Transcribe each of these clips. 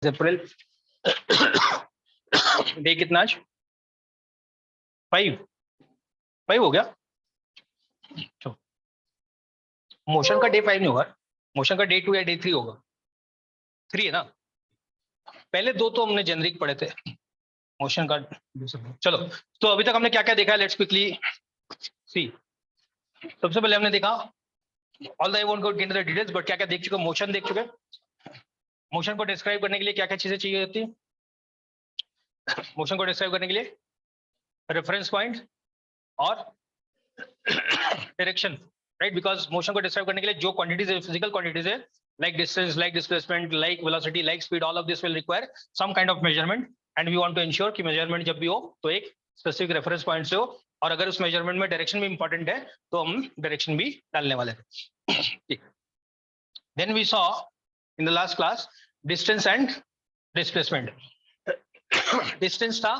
अप्रैल day कितना आज 5 हो गया। मोशन का डे 5 नहीं होगा, मोशन का डे 2 या डे 3 होगा। 3 है ना, पहले 2 तो हमने जेनरिक पढ़े थे मोशन का। चलो तो अभी तक हमने क्या क्या देखा है, लेट्स क्विकली सी। सबसे पहले हमने देखा all I won't go into the details, but क्या क्या देख चुके, मोशन देख चुके। मोशन को डिस्क्राइब करने के लिए क्या क्या चीजें चाहिए होती है? मोशन को डिस्क्राइब करने के लिए रेफरेंस पॉइंट और डायरेक्शन, राइट? बिकॉज मोशन को डिस्क्राइब करने के लिए जो क्वांटिटीज है, फिजिकल क्वांटिटीज है, like distance, like displacement, like velocity, like speed, all of this will require some kind of measurement, and we want to ensure कि measurement जब भी हो तो एक specific reference point से हो, और अगर उस measurement में direction भी important है तो हम direction भी डालने वाले हैं। Then we saw in the last class distance and displacement. Distance था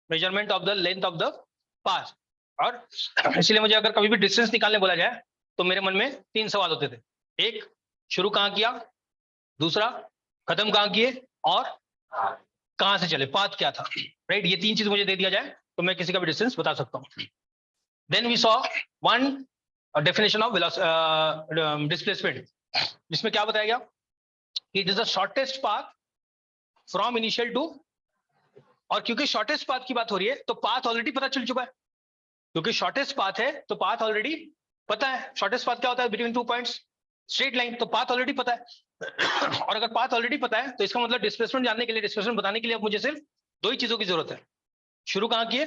measurement of the length of the path, और इसलिए मुझे अगर कभी भी distance निकालने बोला जाए तो मेरे मन में 3 सवाल होते थे। एक, शुरू कहाँ किया, दूसरा खत्म कहाँ किए, और कहां से चले, पाथ क्या था, राइट? ये 3 चीज मुझे दे दिया जाए तो मैं किसी का भी डिस्टेंस बता सकता हूं। Then we saw one definition of displacement, जिसमें क्या बताया गया, it is the shortest path from initial to, और क्योंकि शॉर्टेस्ट पाथ की बात हो रही है तो पाथ ऑलरेडी पता चल चुका है, क्योंकि शॉर्टेस्ट पाथ है तो पाथ ऑलरेडी पता है। शॉर्टेस्ट पाथ क्या होता है, बिटवीन 2 पॉइंट्स, स्ट्रेट लाइन, तो पाथ ऑलरेडी पता है। और अगर पाथ ऑलरेडी पता है तो इसका मतलब डिस्प्लेसमेंट जानने के लिए, डिस्प्लेसमेंट बताने के लिए अब मुझे सिर्फ 2 ही चीजों की जरूरत है, शुरू कहां किए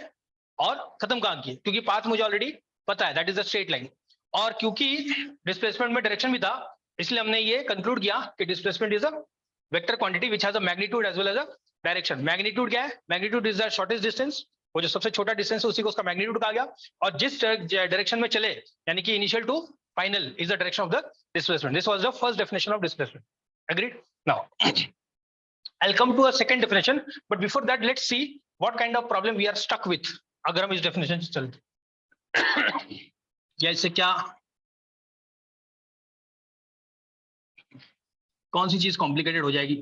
और खत्म कहां किए, क्योंकि पाथ मुझे ऑलरेडी पता है, that is the straight line. और क्योंकि डिस्प्लेसमेंट में डायरेक्शन भी था, इसलिए हमने ये कंक्लूड किया कि displacement is a vector quantity which has a magnitude as well as a direction. Magnitude क्या है, magnitude is the shortest distance, वो जो सबसे छोटा डिस्टेंस है उसी को उसका मैग्नीट्यूड कहा गया, और जिस डायरेक्शन में चले यानी कि initial to final is the direction of the displacement. This was the first definition of displacement. Agreed? Now I'll come to a second definition, but before that let's see what kind of problem we are stuck with अगर हम इस definition से चलते। जैसे क्या, कौन सी चीज complicated हो जाएगी।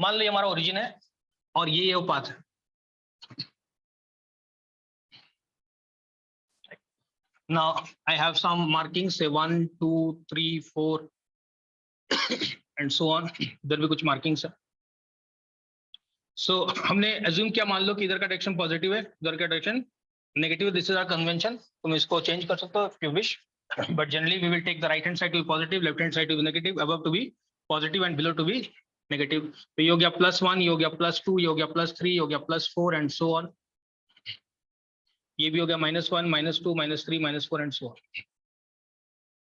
मान लो ये हमारा ओरिजिन है और ये वो पाथ है। Now I have some markings, say 1 2 3 4 and so on, इधर भी कुछ मार्किंग्स है। सो हमने अज्यूम किया, मान लो कि इधर का डायरेक्शन पॉजिटिव है, इधर का डायरेक्शन नेगेटिव है। दिस इज आवर कन्वेंशन, तुम इसको चेंज कर सकते हो if you wish, but generally we will take the right hand side to be positive, left hand side to be negative, above to be positive and below to be negative. तो ये हो गया +1, ये हो गया +2, ये हो गया +3, ये हो गया +4 एंड सो ऑन। ये भी हो गया -1 -2 -3 -4 and so on.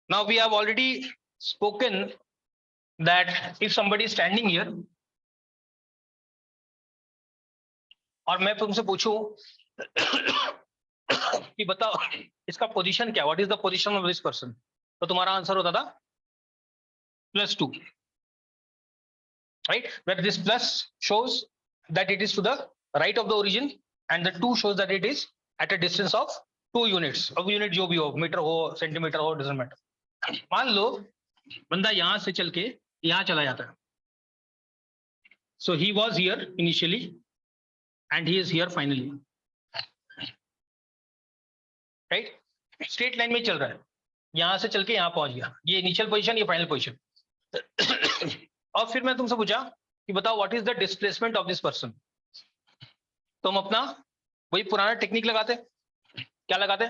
Now we have already spoken that if somebody is standing here और मैं तुमसे पूछूं कि बताओ इसका पोजीशन क्या, what is the position of this person, तो तुम्हारा आंसर होता था +2, right? Where this plus shows that it is to the right of the origin and the 2 shows that it is at a distance of 2 units. अब unit जो भी हो, metre हो, centimetre हो, डजंट मैटर। मान लो बंदा यहां से चल के यहां चला जाता है, so he was here initially and he is here finally, right? Straight line में चल रहा है, यहां से चल के यहां पहुंच गया, ये इनिशियल पोजीशन, ये फाइनल पोजीशन। और फिर मैं तुमसे पूछा कि बताओ what is the displacement of this person, तो हम अपना वही पुराना टेक्निक लगाते, क्या लगाते,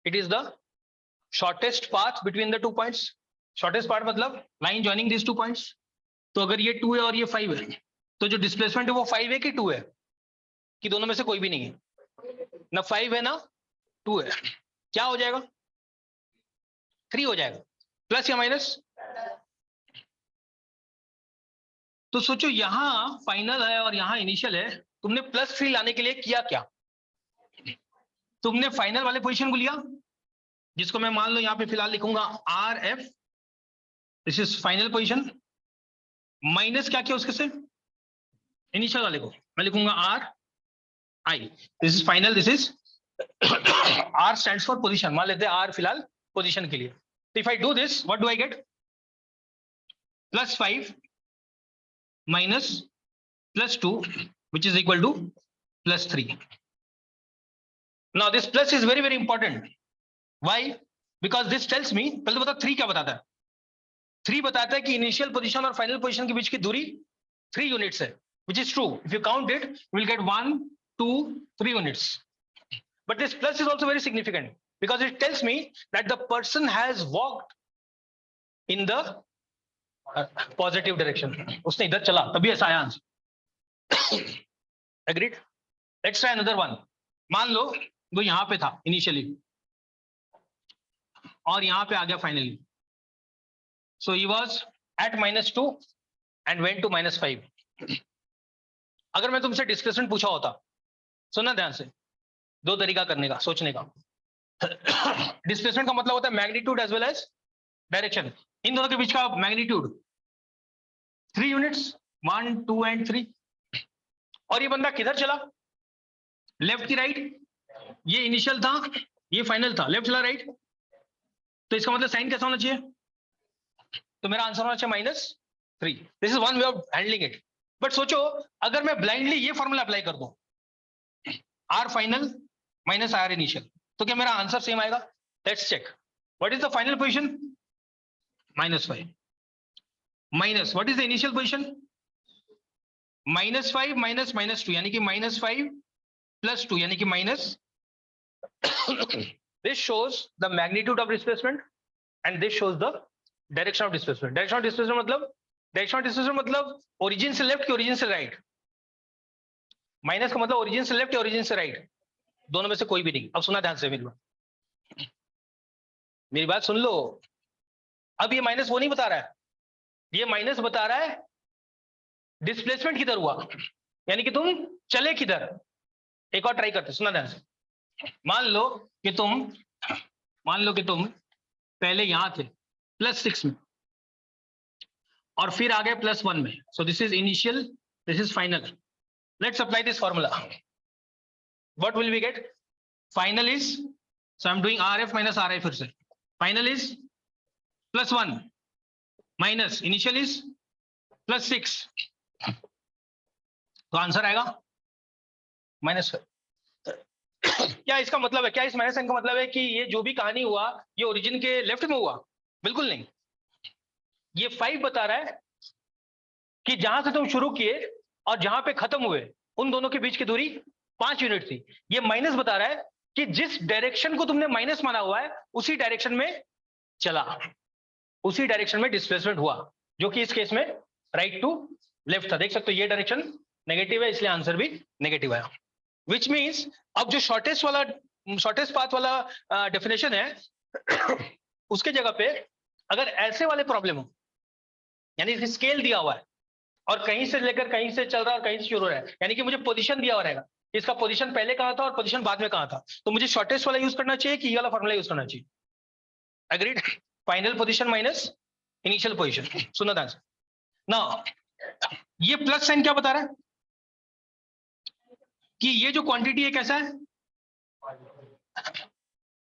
it is the shortest path between the 2 points. Shortest path मतलब लाइन जॉइनिंग दिस 2 पॉइंट्स। तो अगर ये 2 है और ये 5 है, तो जो डिस्प्लेसमेंट है वो 5 है कि 2 है, कि दोनों में से कोई भी नहीं है, ना 5 है ना 2 है, क्या हो जाएगा, 3 हो जाएगा, प्लस या माइनस। तो सोचो यहां फाइनल है और यहां इनिशियल है, तुमने +3 लाने के लिए किया क्या, तुमने फाइनल वाले पोजीशन को लिया, जिसको मैं मान लो यहां पे फिलहाल लिखूंगा RF, this is final position, minus क्या किया उसके से इनिशियल वाले को, मैं लिखूंगा RI, this is final, this is R stands for position, मान लेते हैं R फिलहाल पोजीशन के लिए। तो if I do this what do I get, +5 minus +2, which is equal to +3. Now this plus is very important. Why? Because this tells me, पहले तो बता 3 क्या बताता है? 3 बताता है कि इनिशियल पोजीशन और फाइनल पोजीशन के बीच की दूरी 3 यूनिट्स है, which is true. If you count it, you will get 1, 2, 3 units. But this plus is also very significant because it tells me that the person has walked in the positive direction. उसने इधर चला तभी ऐसा आया answer. Agreed? Let's try another one. मान लो वो यहां पे था इनिशियली और यहां पे आ गया finally. So he was at -2 and went to -5. अगर मैं तुमसे डिस्प्लेसमेंट पूछा होता, सुनना ध्यान से, 2 तरीका करने का, सोचने का. डिस्प्लेसमेंट का मतलब होता है magnitude as well as direction. इन दोनों के बीच का मैग्नीट्यूड 3 यूनिट्स, 1, 2 and 3. और ये बंदा किधर चला? लेफ्ट की राइट. ये इनिशियल था, ये फाइनल था. लेफ्ट चला राइट, तो इसका मतलब साइन कैसा होना चाहिए? तो मेरा आंसर होना चाहिए -3. This is one way of handling it. But सोचो अगर मैं ब्लाइंडली ये फॉर्मूला अप्लाई कर दूं, R final minus R initial, तो क्या मेरा आंसर सेम आएगा? Let's check. What is the final position? -5 minus what is the initial position? -5 minus -2 यानी कि -5 + 2 यानी कि minus. This shows the magnitude of displacement and this shows the direction of displacement. Direction of displacement मतलब origin से left कि origin से right. Minus का मतलब origin से left या origin से right, दोनों में से कोई भी नहीं. अब सुना ध्यान से मेरी बात सुन लो. अब ये माइनस वो नहीं बता रहा है, ये माइनस बता रहा है डिस्प्लेसमेंट किधर हुआ, यानी कि तुम चले किधर. एक और ट्राई करते, सुना ध्यान से. मान लो कि तुम पहले यहां थे +6 में और फिर आ गए +1 में. So this is initial, this is final. Let's apply this formula. What will we get? Final is, so I am doing RF minus RI फिर से. Final is +1 minus initial is +6, तो आंसर आएगा -5. क्या इसका मतलब है, क्या इस माइनस साइन का मतलब है कि ये जो भी कहानी हुआ ये ओरिजिन के लेफ्ट में हुआ? बिल्कुल नहीं. ये 5 बता रहा है कि जहां से तुम शुरू किए और जहां पे खत्म हुए उन दोनों के बीच की दूरी 5 यूनिट थी. ये माइनस बता रहा है कि जिस डायरेक्शन को तुमने माइनस माना हुआ है उसी डायरेक्शन में चला, उसी डायरेक्शन में डिस्प्लेसमेंट हुआ, जो कि इस केस में राइट टू लेफ्ट था. देख सकते हो ये डायरेक्शन नेगेटिव है, इसलिए आंसर भी नेगेटिव है. विच मीन्स अब जो शॉर्टेस्ट पाथ वाला डेफिनेशन है उसके जगह पे अगर ऐसे वाले प्रॉब्लम हो, यानी स्केल दिया हुआ है और कहीं से लेकर कहीं से चल रहा है और कहीं से शुरू हो रहा है, यानी कि मुझे पोजीशन दिया हुआ रहेगा, इसका पोजीशन पहले कहां था और पोजीशन बाद में कहां था, तो मुझे शॉर्टेस्ट वाला यूज करना चाहिए कि ये वाला फॉर्मूला यूज करना चाहिए? Agreed? Final position minus initial position. सुनो ध्यान से. नाउ ये प्लस साइन क्या बता रहा है? कि ये जो क्वांटिटी है कैसा है?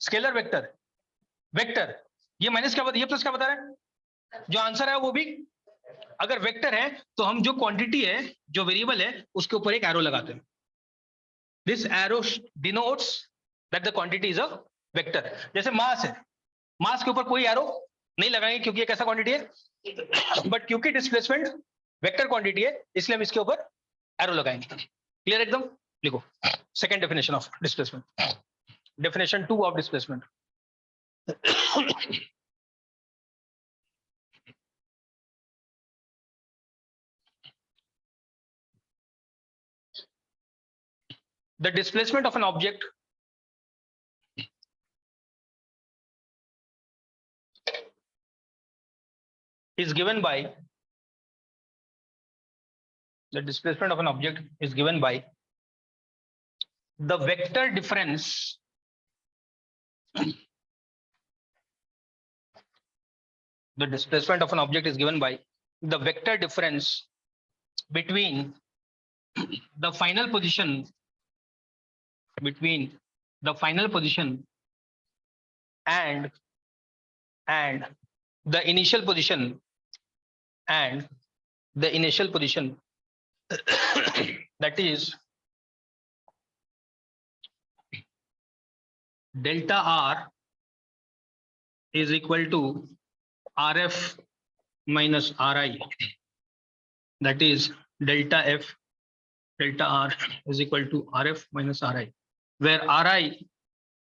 Scalar vector. ये माइनस क्या बता, ये प्लस क्या बता रहा है? जो आंसर है वो भी अगर वेक्टर है तो हम जो क्वांटिटी है, जो वेरिएबल है, उसके ऊपर एक एरो लगाते हैं. This arrow denotes that the quantity is a vector. जैसे मास है, मास के ऊपर कोई एरो नहीं लगाएंगे क्योंकि ये कैसा क्वांटिटी है, बट क्योंकि डिस्प्लेसमेंट वेक्टर क्वांटिटी है इसलिए हम इसके ऊपर एरो लगाएंगे. क्लियर एकदम? लिखो second definition of displacement. Definition 2 of displacement. The displacement of an object is given by the vector difference the displacement of an object is given by the vector difference between the final position and the initial position and the initial position that is delta R is equal to RF minus RI, that is delta R is equal to RF minus RI, where RI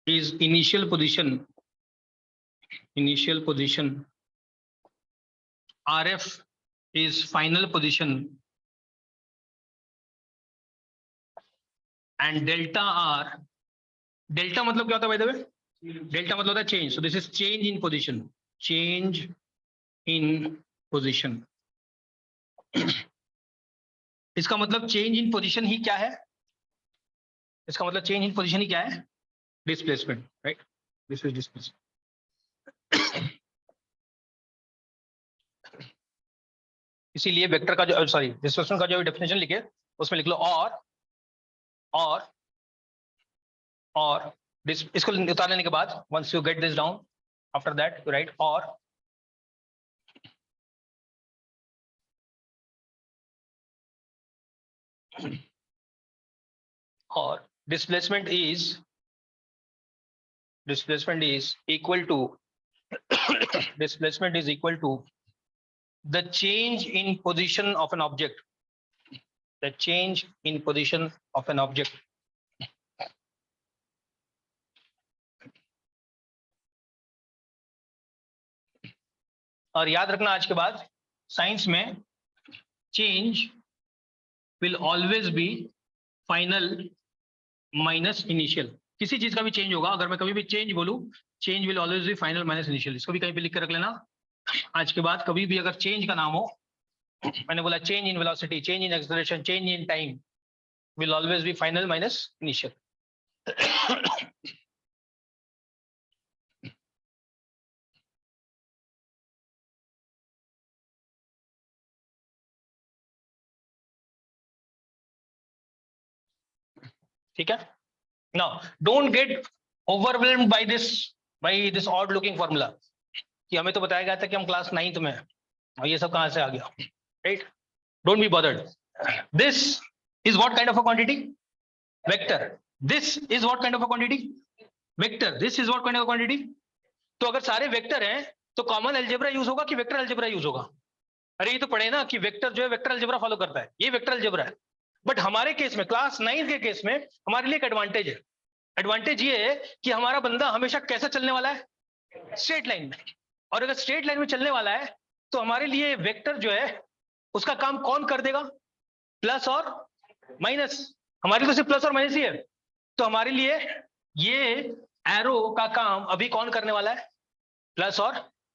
is initial position, RF is final position, and delta R, delta मतलब क्या होता है by the way? Delta मतलब होता है change, so this is change in position, इसका मतलब change in position ही क्या है? इसका मतलब चेंज इन पोजीशन ही क्या है? Displacement, right? This is displacement. इसीलिए वेक्टर का जो सॉरी डिस्प्लेसमेंट का जो डेफिनेशन लिखे उसमें लिख लो और इसको उतार लेने के बाद once you get this down after that you write और displacement is equal to displacement is equal to the change in position of an object, the change in position of an object. और याद रखना आज के बाद science में change will always B final minus initial. किसी चीज का भी चेंज होगा, अगर मैं कभी भी चेंज बोलूं, change will always B final minus initial. इसको भी कहीं पे लिख कर रख लेना. आज के बाद कभी भी अगर चेंज का नाम हो, मैंने बोला change in velocity, change in acceleration, change in time, will always B final minus initial. ठीक है. Now, don't get overwhelmed by this odd looking formula. कि हमें तो बताया गया था कि हम क्लास 9th में हैं और ये सब कहां से आ गया, right? Don't be bothered. This is what kind of a quantity? Vector. This is what kind of a quantity? Vector. This is what kind of a quantity? तो अगर सारे वेक्टर हैं तो कॉमन अलजेब्रा यूज होगा कि vector algebra use होगा? अरे ये तो पढ़े ना कि वेक्टर जो है वेक्टर अलजेब्रा फॉलो करता है, ये वेक्टर अलजेब्रा है. बट हमारे केस में क्लास 9 के केस में हमारे लिए एक एडवांटेज है. एडवांटेज ये है कि हमारा बंदा हमेशा कैसे चलने वाला है? स्ट्रेट लाइन में. और अगर स्ट्रेट लाइन में चलने वाला है तो हमारे लिए वेक्टर जो है उसका काम कौन कर देगा? प्लस और माइनस. हमारे लिए तो सिर्फ प्लस और माइनस ही है. तो हमारे लिए ये एरो का काम अभी कौन करने वाला है? प्लस और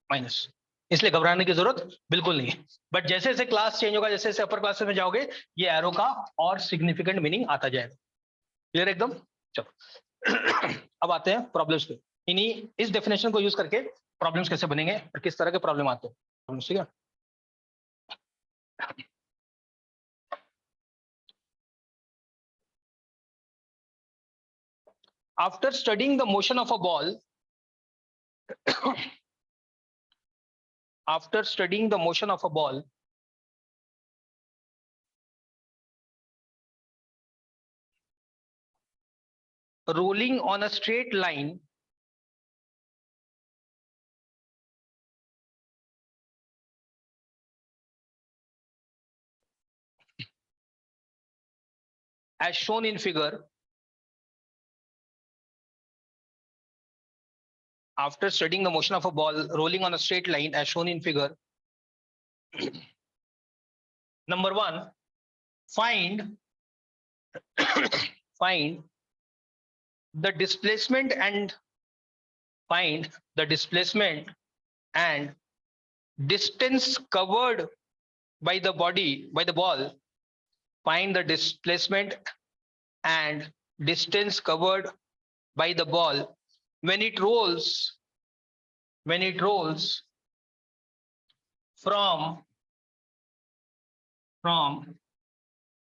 माइनस. इसलिए घबराने की जरूरत बिल्कुल नहीं है. बट जैसे जैसे क्लास चेंज होगा, जैसे जैसे अपर क्लास में जाओगे, ये एरो का और सिग्निफिकेंट मीनिंग आता जाएगा. क्लियर एकदम? चलो अब आते हैं प्रॉब्लम्स पे. इस डेफिनेशन को यूज करके प्रॉब्लम्स कैसे बनेंगे और किस तरह के प्रॉब्लम आते हैं. ठीक है. After studying the motion of a ball, after studying the motion of a ball, rolling on a straight line as shown in figure, after studying the motion of a ball rolling on a straight line as shown in figure, number 1, find the displacement and distance covered by the ball. Find the displacement and distance covered by the ball when it rolls from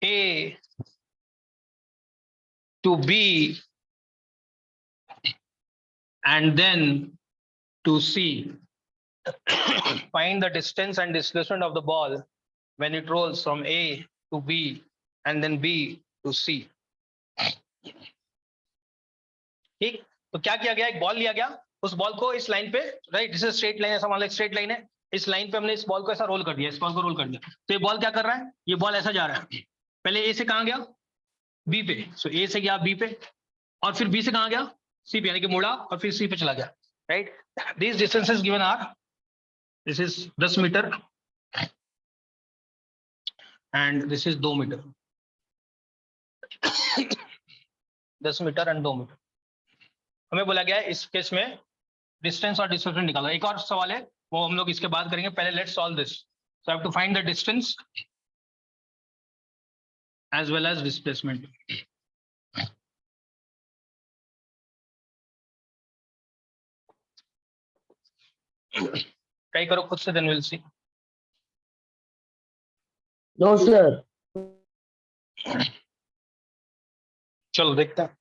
A to B and then to C. find the distance and displacement of the ball when it rolls from A to B and then B to C. ठीक, तो क्या किया गया, एक ball लिया गया, उस ball को इस लाइन पे, right, this is straight line, ऐसा मान लो स्ट्रेट लाइन है, इस लाइन पे हमने इस बॉल को ऐसा रोल कर दिया, इस बॉल को रोल कर दिया, तो ये बॉल क्या कर रहा है, ये बॉल ऐसा जा रहा है, पहले ए से कहां गया, बी पे, सो ए से गया बी पे, और फिर बी से कहां गया, सी पे, यानी कि मुड़ा और फिर सी पे चला गया, right. This distances given are, this is 10 metre and this is 2 metre. 10 metre and 2 metre. हमें बोला गया है इस केस में डिस्टेंस और डिस्प्लेसमेंट निकालो. एक और सवाल है, वो हम लोग इसके बाद करेंगे, पहले let's solve this. So I have to find the distance as well as displacement. Try करो खुद से, then we'll see. No sir. चलो देखते हैं.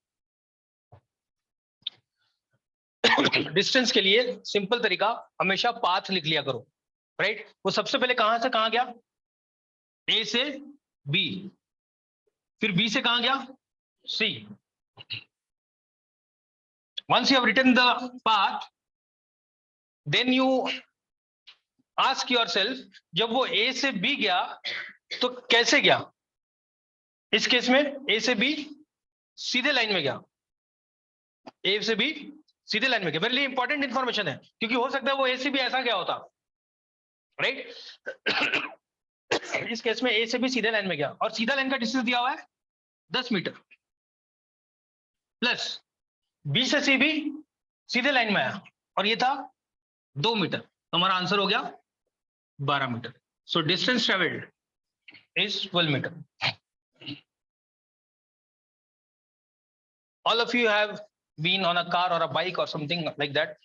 डिस्टेंस के लिए सिंपल तरीका, हमेशा पाथ लिख लिया करो, राइट. वो सबसे पहले कहां से कहां गया, ए से बी, फिर बी से कहां गया, सी. Once you have written the path, then you ask yourself, जब वो A से B गया तो कैसे गया. इस केस में A से B सीधे लाइन में गया, A से B सीधे लाइन में गया. मेरे लिए इंपॉर्टेंट इंफॉर्मेशन है, क्योंकि हो सकता है वो A से B ऐसा गया होता, राइट. इस केस में A से B सीधे लाइन में गया, और सीधा लाइन का डिस्टेंस दिया हुआ है 10 मीटर, प्लस B से C भी सीधे लाइन में आया, और ये था 2 मीटर, तो हमारा आंसर हो गया 12 metre. So distance travelled is 12 metre. All of you have been on a car और अ बाइक और समथिंग लाइक दैट.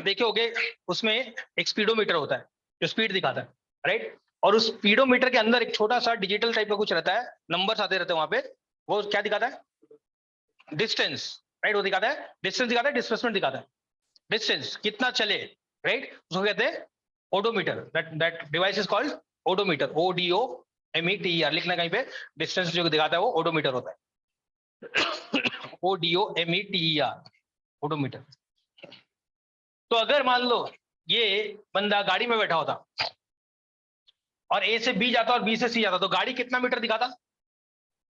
देखे होगे उसमें एक स्पीडोमीटर होता है जो स्पीड दिखाता है, राइट. और उस स्पीडोमीटर के अंदर एक छोटा सा डिजिटल टाइप का कुछ रहता है, नंबर्स आते रहते हैं वहां पे, वो क्या दिखाता है, डिस्टेंस, राइट. वो दिखाता है डिस्टेंस, दिखाता है डिस्प्लेसमेंट दिखाता है. डिस्टेंस कितना चले, राइट, उसको कहते हैं odometer. That device is called odometer, ODOMETER. लिखना कहीं पे, डिस्टेंस जो दिखाता है वो ओडोमीटर होता है. ODOMETER, odometer. तो अगर मान लो ये बंदा गाड़ी में बैठा होता और A से B जाता और B से C जाता, तो गाड़ी कितना मीटर दिखाता,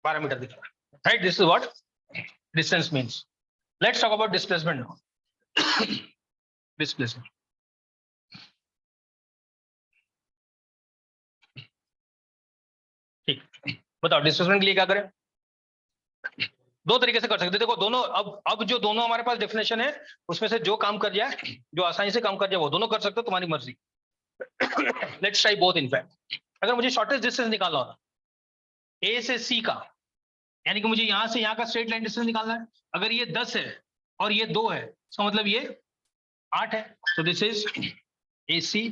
12 मीटर दिखाता, right. This is what distance means. Let's talk about displacement now. Displacement. ठीक, बताओ डिस्प्लेसमेंट के लिए क्या करें. दो तरीके से कर सकते हैं. देखो दोनों, अब जो दोनों हमारे पास डेफिनेशन है, उसमें से जो काम कर जाए, जो आसानी से काम कर जाए, वो दोनों कर सकते हो, तुम्हारी मर्जी. Let's try both. इनफैक्ट अगर मुझे शॉर्टेस्ट डिस्टेंस निकालना होता A से C का, यानी कि मुझे यहां से यहां का स्ट्रेट लाइन डिस्टेंस निकालना है. अगर ये 10 है और ये 2 है, इसका मतलब ये 8 है. तो this is AC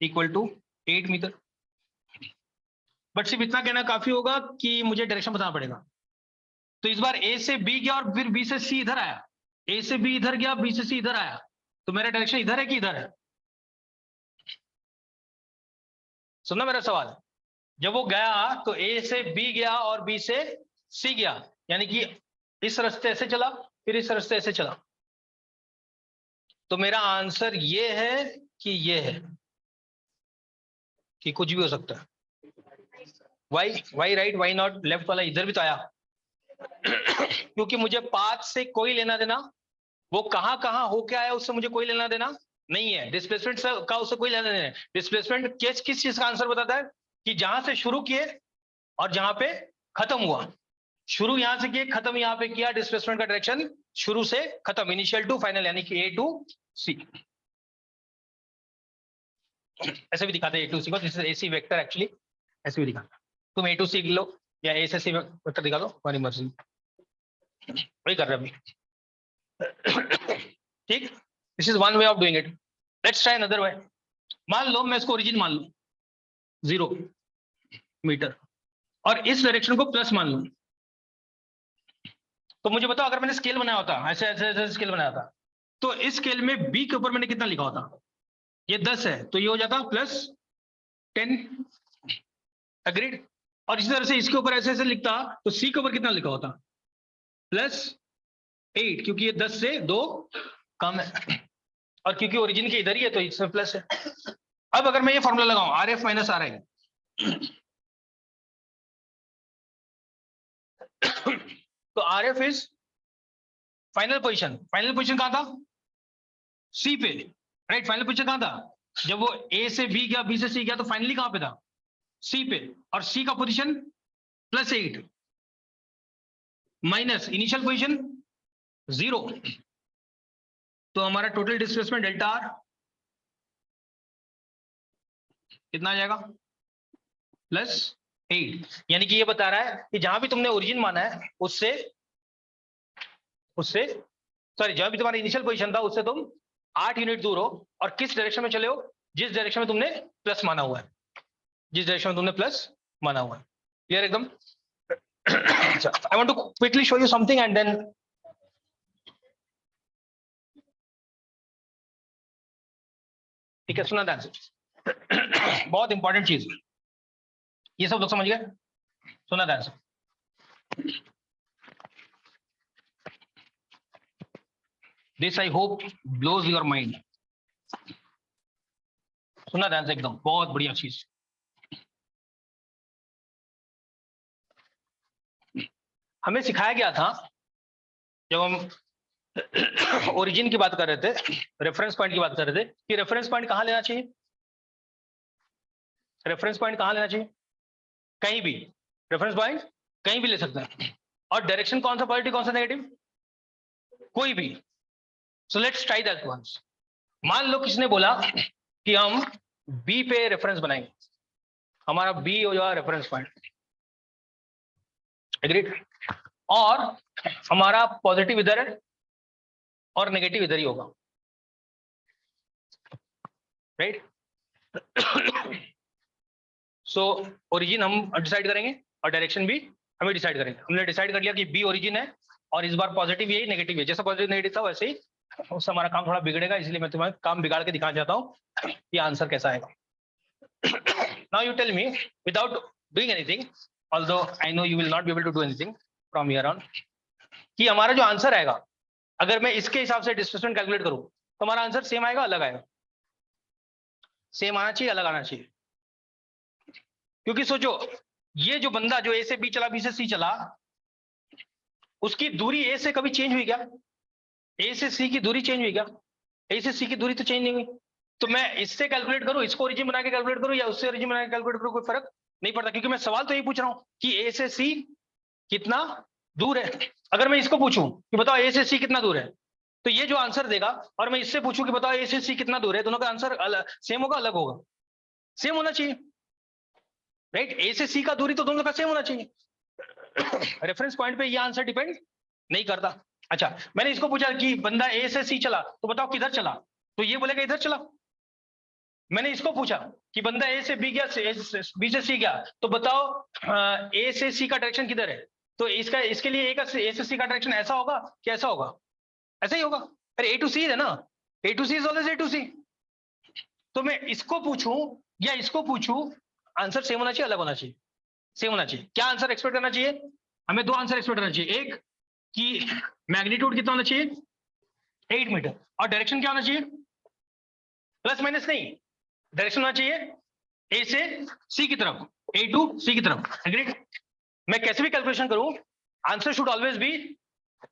equal to 8 metre. But सिर्फ इतना कहना काफी होगा कि मुझे डायरेक्शन बताना पड़ेगा. तो इस बार A से B गया और फिर B से C इधर आया, A से B इधर गया, B से C इधर आया, तो मेरा डायरेक्शन इधर है कि इधर है. सुनना मेरा सवाल. जब वो गया तो A से B गया और B से C गया, यानी कि इस रास्ते से चला, फिर इस रास्ते से चला. तो मेरा आंसर ये है कि ये है, कि कुछ भी हो सकता है. Why right, why not left वाला इधर भी तो आया. क्योंकि मुझे पाथ से कोई लेना देना, वो कहां कहां होके आया उससे मुझे कोई लेना देना नहीं है. डिस्प्लेसमेंट का उससे कोई लेना देना है. डिस्प्लेसमेंट किस चीज का आंसर बताता है, कि जहां से शुरू किए और जहां पे खत्म हुआ. शुरू यहां से किए, खत्म यहां पे किया. डिस्प्लेसमेंट का डायरेक्शन शुरू से खत्म, इनिशियल टू फाइनल, यानी कि A टू C. ऐसे भी दिखाते हैं A टू C को, this is AC vector actually, ऐसे भी दिखाता. तुम A टू C लो या A से C वेक्टर दिखा दो, तुम्हारी मर्जी, वही कर रहे हैं अभी. ठीक, this is one way of doing it. Let's try another way. मान लो मैं इसको ओरिजिन मान लूं 0 मीटर और इस डायरेक्शन को प्लस मान लूं. तो मुझे बताओ, अगर मैंने स्केल बनाया होता, ऐसे ऐसे ऐसे स्केल बनाया था, तो इस स्केल में B के ऊपर मैंने कितना लिखा होता, ये 10 है तो ये हो जाता +10। एग्रीड। और इसी तरह से इसके ऊपर ऐसे ऐसे लिखता तो सी के ऊपर कितना लिखा होता +8, क्योंकि ये 10 से 2 कम है और क्योंकि ओरिजिन के इधर ही है तो इसमें प्लस है। अब अगर मैं ये फॉर्मूला लगाऊं R F minus R I तो R F is final position. Final position कहां था? सी पे, राइट। फाइनल पोजीशन कहां था? जब वो ए से बी गया, बी से सी गया, तो फाइनली कहां पे था? सी पे। और सी का पोजीशन +8 माइनस इनिशियल पोजीशन 0, तो हमारा टोटल डिस्प्लेसमेंट डेल्टा आर कितना आ जाएगा? +8। यानी कि ये बता रहा है कि जहां भी तुमने ओरिजिन माना है उससे सॉरी, जहां भी तुम्हारा इनिशियल पोजीशन था उससे तुम 8 यूनिट दूर हो और किस डायरेक्शन में चले हो? जिस डायरेक्शन में तुमने प्लस माना हुआ है, जिस डायरेक्शन में तुमने प्लस माना हुआ है। क्लियर एकदम? I want to quickly show you something and then ठीक है, सुना ध्यान से। बहुत इंपॉर्टेंट चीज, ये सब लोग समझ गए? सुना ध्यान से। This I hope blows your mind. सुना ध्यान से एकदम, बहुत बढ़िया चीज। हमें सिखाया गया था जब हम ओरिजिन की बात कर रहे थे, रेफरेंस पॉइंट की बात कर रहे थे, कि रेफरेंस पॉइंट कहां लेना चाहिए? रेफरेंस पॉइंट कहां लेना चाहिए? कहीं भी। रेफरेंस पॉइंट कहीं भी ले सकते हैं। और डायरेक्शन कौन सा पॉजिटिव कौन सा नेगेटिव? कोई भी। So let's try that once. मान लो किसने बोला कि हम बी पे रेफरेंस बनाएंगे, हमारा बी हो जाएगा रेफरेंस पॉइंट। एग्रीड? और हमारा पॉजिटिव इधर है और नेगेटिव इधर ही होगा, राइट? सो ओरिजिन हम डिसाइड करेंगे और डायरेक्शन भी हमें डिसाइड करेंगे। हमने डिसाइड कर लिया कि बी ओरिजिन है और इस बार पॉजिटिव यही नेगेटिव है। जैसा पॉजिटिव नेगेटिव था वैसे ही उससे हमारा काम थोड़ा बिगड़ेगा, इसलिए मैं तुम्हें काम बिगाड़ के दिखाना चाहता हूँ कि आंसर कैसा आएगा। Now you tell me without doing anything, although I know you will not be able to do anything from here on, कि हमारा जो आंसर आएगा अगर मैं इसके हिसाब से डिस्प्लेसमेंट कैलकुलेट करूं तो हमारा आंसर सेम आएगा अलग आएगा? सेम आना चाहिए, अलग आना चाहिए? क्योंकि सोचो, ये जो बंदा जो ए से बी चला, बी से सी चला, उसकी दूरी ए से कभी चेंज हुई क्या? ए से सी की दूरी चेंज हुई क्या? ए से सी की दूरी तो चेंज नहीं हुई। तो मैं इससे कैलकुलेट करूं, इसको ओरिजिन बना के कैलकुलेट करूं या उससे ओरिजिन बना के कैलकुलेट करूं, कोई फर्क नहीं पड़ता, क्योंकि मैं सवाल तो यही पूछ रहा हूं कि ए से सी कितना दूर है। अगर मैं इसको पूछूं कि बताओ ए से सी कितना दूर है, तो ये जो आंसर देगा, और मैं इससे पूछूं कि बताओ ए से सी कितना दूर है, दोनों का आंसर सेम होगा अलग होगा? सेम होना चाहिए, राइट? ए से सी का दूरी तो दोनों का सेम होना चाहिए। रेफरेंस पॉइंट पे ये आंसर डिपेंड नहीं करता। अच्छा, मैंने इसको पूछा कि बंदा ए से सी चला तो बताओ किधर चला, तो ये बोलेगा इधर चला। मैंने इसको पूछा कि बंदा ए से बी गया, बी से सी गया, तो बताओ ए से सी का डायरेक्शन किधर है, तो इसका इसके लिए ए से सी का डायरेक्शन ऐसा होगा कि ऐसा होगा? ऐसा ही होगा। अरे ए टू सी है ना, A to C is always A to C. तो मैं इसको पूछूं या इसको पूछूं, आंसर सेम होना चाहिए अलग होना चाहिए? सेम होना चाहिए। क्या आंसर एक्सपेक्ट करना चाहिए? हमें दो आंसर एक्सपेक्ट करना चाहिए। एक कि मैग्नीट्यूड कितना होना चाहिए? 8 मीटर। और डायरेक्शन क्या होना चाहिए? प्लस माइनस नहीं, डायरेक्शन होना चाहिए ए से सी की तरफ, ए टू सी की तरफ। एग्रीड? मैं कैसे भी कैलकुलेशन करूं, answer should always be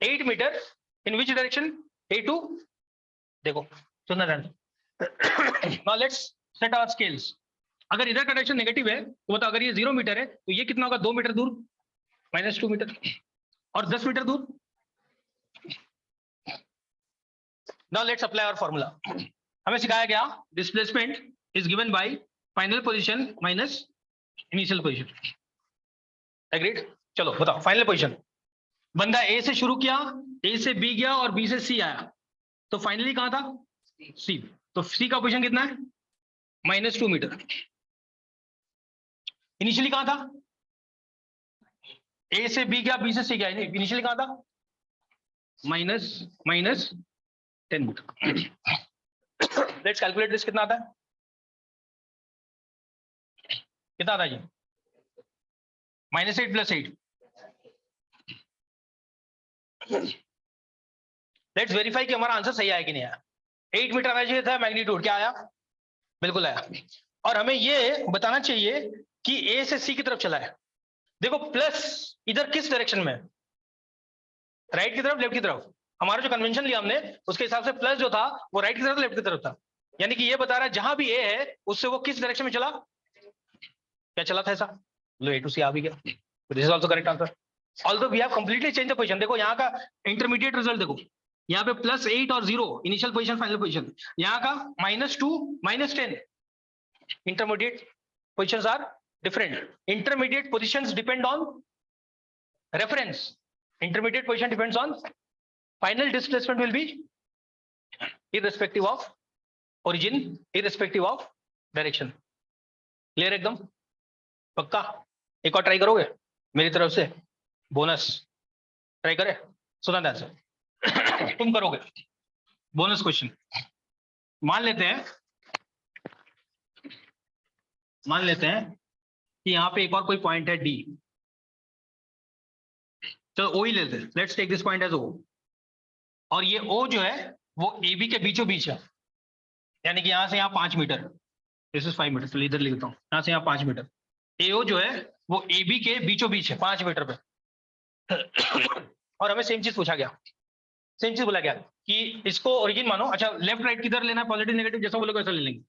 8 metre in which direction? A to. देखो सुनना ध्यान। Now let's set our scales. अगर इधर का डायरेक्शन नेगेटिव है तो बताओ, अगर ये 0 मीटर है तो ये कितना होगा? 2 मीटर दूर, -2 मीटर। और 10 मीटर दूर। Now let's apply our formula. हमें सिखाया गया displacement is given by final position minus initial position. Agreed? चलो बताओ, फाइनल पोजीशन, बंदा ए से शुरू किया, ए से बी गया और बी से सी आया, तो फाइनली कहां था? सी। तो सी का पोजीशन कितना है? -2 मीटर। इनिशियली कहां था? ए से बी गया, बी से सी गया, इनिशियली कहां था? -10 मीटर। लेट्स कैलकुलेट दिस, कितना आता है, कितना आता है जी, -8 + 8। लेट्स वेरीफाई कि हमारा आंसर सही आया कि नहीं आया। 8 मीटर आना चाहिए था मैग्नीट्यूड, क्या आया, बिल्कुल आया। और हमें ये बताना चाहिए कि ए से सी की तरफ चला है। देखो प्लस इधर किस डायरेक्शन में, राइट की तरफ, लेफ्ट की तरफ। हमारा जो कन्वेंशन लिया हमने उसके हिसाब से प्लस जो था वो राइट की तरफ, लेफ्ट की तरफ था। यानी कि ये बता रहा है जहां भी ए है उससे वो किस डायरेक्शन में चला, क्या चला था ऐसा, लो ए टू सी आ भी गया। This is also correct answer. Although we have completely change the position. देखो यहाँ का इंटरमीडिएट रिजल्ट देखो, यहाँ पे +8 और 0 इनिशियल पोजीशन, फाइनल पोजीशन। यहाँ का -2 -10, intermediate positions are different. Intermediate positions depend on reference. Intermediate position depends on final displacement will be irrespective of origin, irrespective of direction. Clear एकदम पक्का? एक और ट्राई करोगे मेरी तरफ से, बोनस ट्राई करे, सुना था आंसर तुम करोगे। बोनस क्वेश्चन, मान लेते हैं कि यहाँ पे एक और कोई पॉइंट है डी, चलो ओ ही लेते हैं, let's take this point as O. और ये ओ जो है वो ए बी के बीचों बीच है, यानी कि यहाँ से यहाँ 5 मीटर, दिस इज 5 मीटर, चलिए इधर लिख देता हूँ, यहाँ से यहाँ 5 मीटर। ए ओ जो है वो ए बी के बीचों बीच है 5 मीटर पे। और हमें सेम चीज पूछा गया, सेम चीज बोला गया कि इसको ओरिजिन मानो। अच्छा लेफ्ट राइट किधर लेना है, पॉजिटिव नेगेटिव जैसा बोलोगे वैसा ले लेंगे।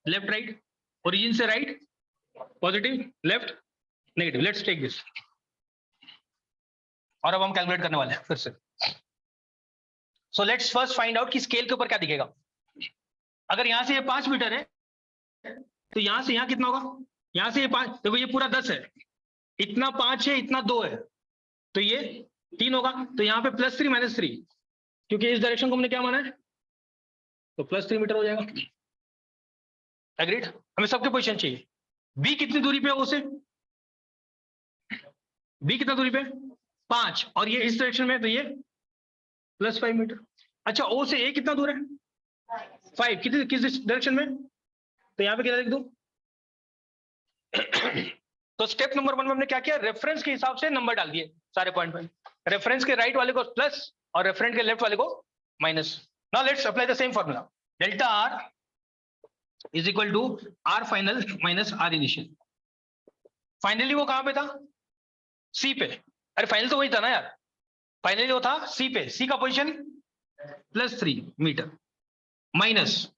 लेफ्ट राइट, ओरिजिन से right, positive left negative, let's take this. और अब हम कैलकुलेट करने वाले हैं फिर से। So let's first find out कि स्केल के ऊपर क्या दिखेगा। अगर यहां से ये 5 मीटर है तो यहां से यहाँ कितना होगा, यहां से ये 5, देखो ये पूरा 10 है, इतना 5 है, इतना 2 है, तो ये 3 होगा। तो यहाँ पे +3 -3, क्योंकि इस डायरेक्शन को हमने क्या माना है, तो +3 मीटर हो जाएगा। एग्रीड? हमें सबके पोजीशन चाहिए। बी कितनी दूरी पे है उसे, बी कितना दूरी पे, 5, और ये इस डायरेक्शन में, तो ये +5 मीटर। अच्छा ओ से ए कितना दूर है, 5, कितनी किस डायरेक्शन में, तो यहाँ पे कितना लिख दूं। तो स्टेप नंबर 1 में हमने क्या किया, रेफरेंस के हिसाब से नंबर डाल दिए सारे पॉइंट में। रेफरेंस के राइट वाले को प्लस और रेफरेंस के लेफ्ट वाले को minus. Now let's apply the same formula, delta R is equal to R final minus R initial. Finally वो कहां पे था, सी पे। अरे फाइनल तो वही था ना यार, फाइनली वो था सी पे, सी का position +3 metre minus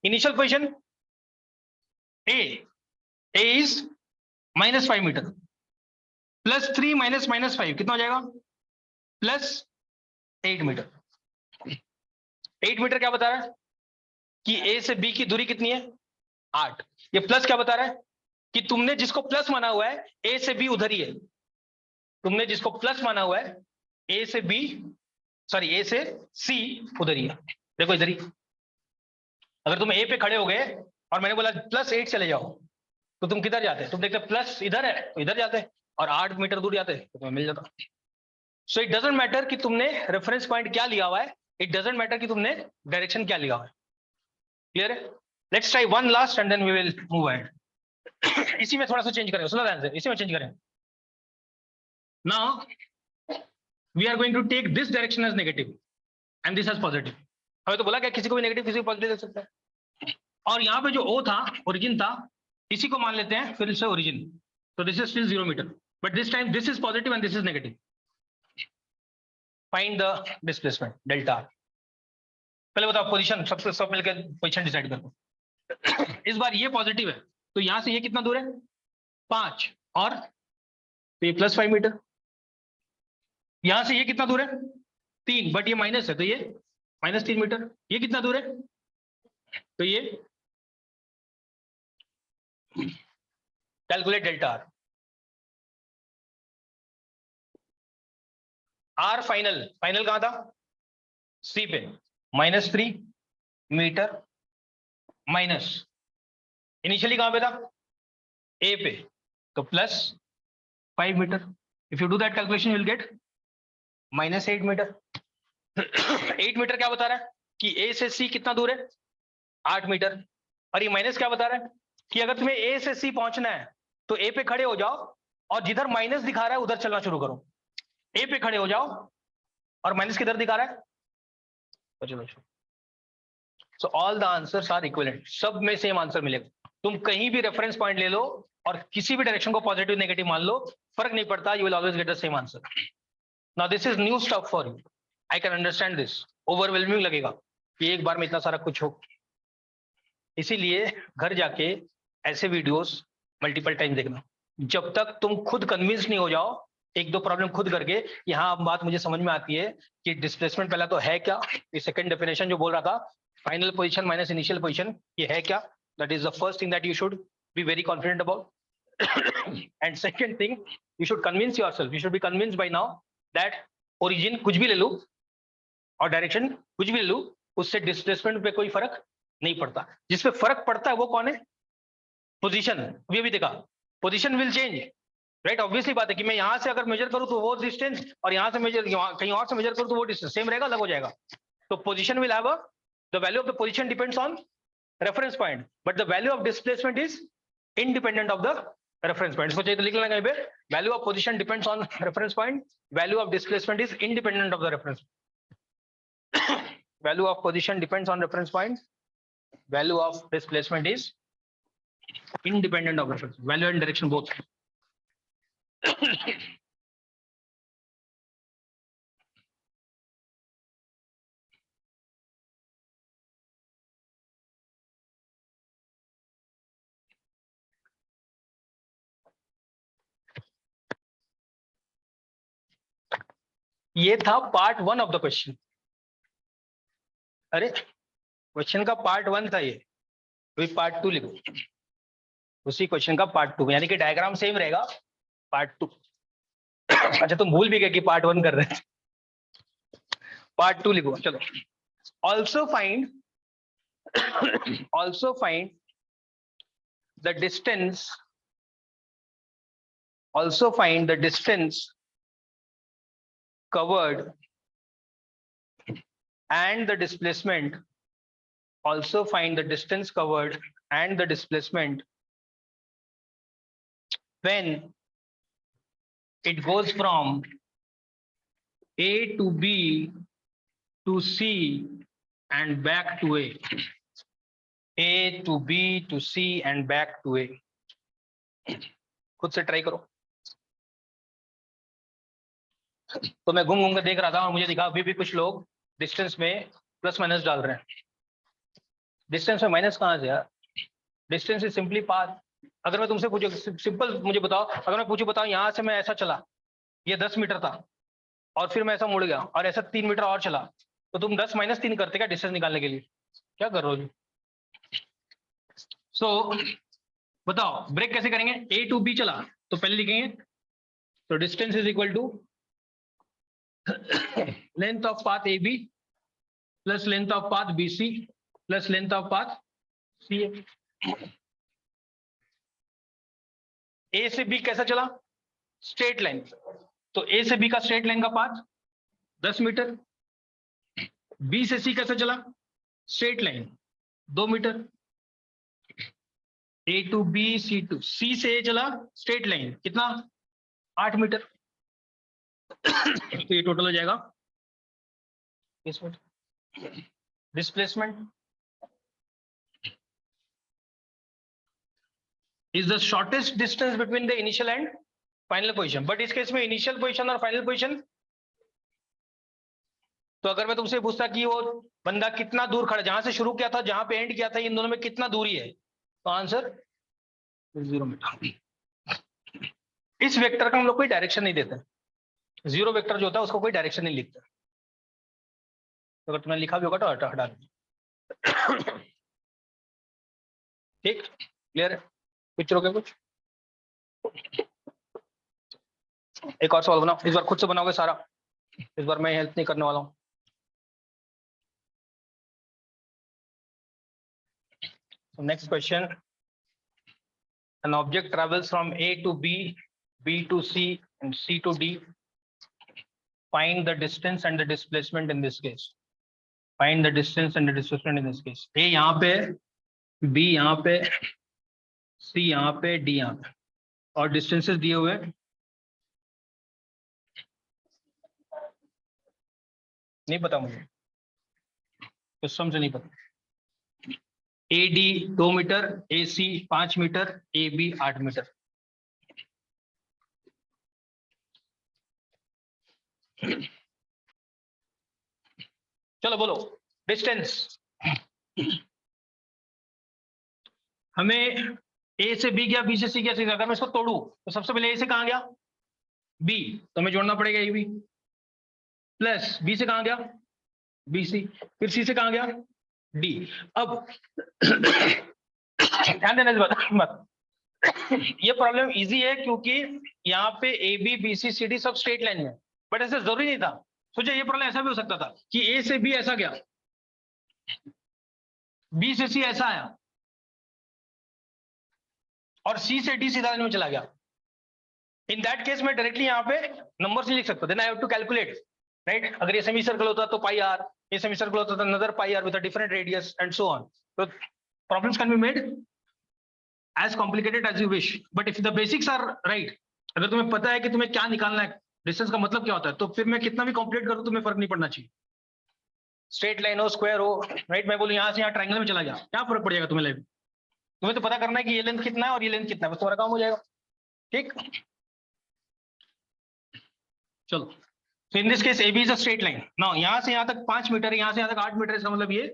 initial position A is -5 metre, +3 minus -5 कितना हो जाएगा, +8 मीटर। 8 मीटर क्या बता रहा है कि ए से बी की दूरी कितनी है, 8। ये प्लस क्या बता रहा है कि तुमने जिसको प्लस माना हुआ है ए से बी उधर ही है, तुमने जिसको प्लस माना हुआ है ए से बी, सॉरी ए से सी उधर ही है। देखो इधर ही, अगर तुम ए पे खड़े हो गए और मैंने बोला +8 चले जाओ, तो तुम किधर जाते, तुम देखते प्लस इधर है तो इधर जाते, और 8 मीटर दूर जाते तो तुम्हें मिल जाता। सो इट डजंट मैटर कि तुमने रेफरेंस पॉइंट क्या लिया हुआ है, इट डजंट मैटर कि तुमने डायरेक्शन क्या लिया हुआ है। क्लियर है? Let's try one last and then we will move ahead. इसी में थोड़ा सा चेंज करें, सुना ध्यान से, इसी में चेंज करें। Now we are going to take this direction as negative and this as positive. हमें तो बोला क्या किसी को भी नेगेटिव किसी को पॉजिटिव दे सकता है। और यहाँ पे जो ओ था, ओरिजिन था, इसी को मान लेते हैं फिर से ओरिजिन। तो this is still 0 metre, but this time this is positive and this is negative. Find the displacement delta. पहले बताओ पोजीशन, सबसे सब मिलकर पोजीशन डिसाइड करो। इस बार ये पॉजिटिव है तो यहां से ये कितना दूर है, 5, और तो ये +5 मीटर। यहां से ये कितना दूर है, 3, बट ये माइनस है तो ये -3 मीटर। ये कितना दूर है, तो ये calculate delta R. R final, final कहां था, सी पे, -3 मीटर माइनस इनिशियली कहां पे था, ए पे, तो +5 metre. If you do that calculation you will get -8 metre. 8 metre क्या बता रहा है कि ए से सी कितना दूर है, 8 मीटर। और ये माइनस क्या बता रहा है कि अगर तुम्हें ए से सी पहुंचना है तो ए पे खड़े हो जाओ और जिधर माइनस दिखा रहा है उधर चलना शुरू करो। ए पे खड़े हो जाओ और माइनस किधर दिखा रहा है, तो चलो। So all the answers are equivalent, सब में सेम आंसर मिलेगा। तुम कहीं भी रेफरेंस पॉइंट ले लो और किसी भी डायरेक्शन को पॉजिटिव नेगेटिव मान लो, फर्क नहीं पड़ता, you will always get the same answer. Now this is new stuff for you, I can understand this. Overwhelming लगेगा कि एक बार में इतना सारा कुछ हो, इसीलिए घर जाके ऐसे वीडियोस मल्टीपल टाइम देखना, जब तक तुम खुद कन्विंस नहीं हो जाओ। एक दो प्रॉब्लम खुद करके, यहाँ अब बात मुझे समझ में आती है कि डिस्प्लेसमेंट पहला तो है क्या, ये सेकंड डेफिनेशन जो बोल रहा था, final position minus initial position, ये है क्या, that is the first thing that you should be very confident about. And second thing, you should convince yourself, you should be convinced by now that origin कुछ भी ले लूं और direction कुछ भी ले लूं, उससे डिस्प्लेसमेंट पे कोई फर्क नहीं पड़ता। जिसपे फर्क पड़ता है वो कौन है, पोजीशन। ये भी देखा, position will change, right. Obviously बात है कि मैं यहां से अगर मेजर करूं तो वो डिस्टेंस, और यहां से मेजर कहीं और से मेजर करूं तो वो डिस्टेंस सेम रहेगा, अलग हो जाएगा। तो position will have the value of the position depends on reference point, but the value of displacement is independent of the reference point. इसको चाहिए तो लिख लेना कहीं पे, value of position depends on reference point, value of displacement is independent of the reference. Value of position depends on reference point, value of displacement is independent of reference, value and direction both. ये था part 1 of the question. अरे question का part 1 था ये, अभी part 2 लिखो, उसी question का पार्ट 2, यानी कि डायग्राम सेम रहेगा, पार्ट 2। अच्छा तुम भूल भी गए कि पार्ट 1 कर रहे थे, पार्ट 2 लिखो। चलो, also find the distance, also find the distance covered and the displacement, also find the distance covered and the displacement when it goes from A to B to C and back to A, A to B to C and back to A। खुद से try करो। तो मैं घूम घूम कर देख रहा था और मुझे दिखा अभी भी कुछ लोग डिस्टेंस में प्लस माइनस डाल रहे हैं। डिस्टेंस में माइनस कहाँ से यार, डिस्टेंस इज सिंपली पाथ। अगर मैं तुमसे पूछूं, सिंपल मुझे बताओ, अगर मैं पूछूं बताओ यहाँ से मैं ऐसा चला, ये 10 मीटर था और फिर मैं ऐसा मुड़ गया और ऐसा 3 मीटर और चला, तो तुम 10 - 3 करते क्या डिस्टेंस निकालने के लिए, क्या कर रहे हो जी? सो बताओ ब्रेक कैसे करेंगे, A to B चला तो पहले लिखेंगे, तो distance is equal to length of path AB plus length of path BC plus length of path CA। A से B कैसा चला, स्ट्रेट लाइन, तो A से B का स्ट्रेट लाइन का पाथ 10 मीटर। B से C कैसा चला, straight line 2 metre. A to B, C to C से A चला स्ट्रेट लाइन कितना, 8 मीटर। तो ये टोटल हो जाएगा इस metre. Displacement is the shortest distance between the initial and final position, but इस केस में इनिशियल पोजीशन और फाइनल पोजीशन। तो अगर मैं तुमसे पूछता कि वो बंदा कितना दूर खड़ा, जहां से शुरू किया था जहां पे एंड किया था, इन दोनों में कितना दूरी है, तो आंसर 0 मीटर। इस वेक्टर का हम लोग कोई डायरेक्शन नहीं देते, 0 वेक्टर जो होता है उसको कोई डायरेक्शन नहीं लिखते, तो अगर तुमने लिखा भी होगा तो हटा दो। ठीक, क्लियर है, पिक्चर हो गया कुछ। एक और सवाल बनाओ, इस बार खुद से बनाओगे सारा, इस बार मैं हेल्प नहीं करने वाला हूँ। Next question, an object travels from A to B, B to C and C to D find the distance and the displacement in this case. Find the distance and the displacement in this case. A यहाँ पे, B यहाँ पे, C यहाँ पे, D यहाँ पे, और distances दिए हुए नहीं पता मुझे, सिस्टम से नहीं पता। AD 2 metre, AC 5 metre, AB 8 metre. चलो बोलो डिस्टेंस। हमें A से B गया, B से C गया, C अगर मैं इसको तोड़ू तो सबसे पहले A से कहां गया, B, तो हमें जोड़ना पड़ेगा AB प्लस B से कहां गया, BC, फिर C से कहां गया, D। अब ध्यान देना इस बात, ये प्रॉब्लम इजी है क्योंकि यहाँ पे AB BC CD सब स्ट्रेट लाइन में, बट ऐसा जरूरी नहीं था। सोचा ये प्रॉब्लम ऐसा भी हो सकता था कि A से B ऐसा गया, B से C ऐसा आया और C से D सीधा लाइन में चला गया। इन दैट केस मैं डायरेक्टली यहाँ पे नंबर से लिख सकता, then I have to calculate, right. अगर ये सेमी सर्कल होता तो पाई आर, ये सेमी सर्कल होता तो another pi R with a different radius and so on. तो problems can be made as complicated as you wish, but if the basics are right, अगर तुम्हें पता है कि तुम्हें क्या निकालना है, डिस्टेंस का मतलब क्या होता है, तो फिर मैं कितना भी कॉम्प्लीट करूँ तुम्हें फर्क नहीं पड़ना चाहिए। स्ट्रेट लाइन हो, स्क्वायर हो, राइट। मैं बोलूँ यहाँ से यहाँ ट्रायंगल में चला गया, क्या फर्क पड़ेगा तुम्हें लाइफ? तुम्हें तो पता करना है कि ये लेंथ कितना है और ये लेंथ कितना है, बस तुम्हारा काम हो जाएगा, ठीक। चलो, तो in this case AB is a straight line. Now यहाँ से यहाँ तक 5 मीटर है, यहाँ से यहाँ तक 8 मीटर, इसका मतलब ये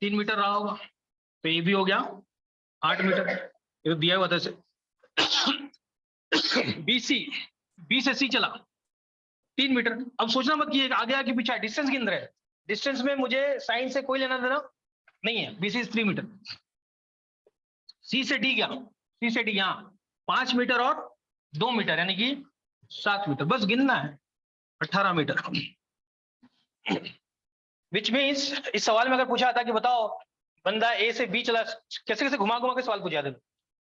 3 मीटर रहा होगा, तो AB हो गया 8 मीटर, ये तो दिया हुआ था इसे। BC, B से C चला 3 मीटर। अब सोचना मत कि आगे आगे पीछे डिस्टेंस के अंदर है, डिस्टेंस में मुझे साइन से कोई लेना देना नहीं है। BC 3 metre. C से D गया, C से D यहाँ 5 मीटर और 2 मीटर यानी कि 7 मीटर, बस गिनना है 18 मीटर। विच मीन्स इस सवाल में अगर पूछा था कि बताओ बंदा A से B चला, कैसे कैसे घुमा घुमा के सवाल पूछा था,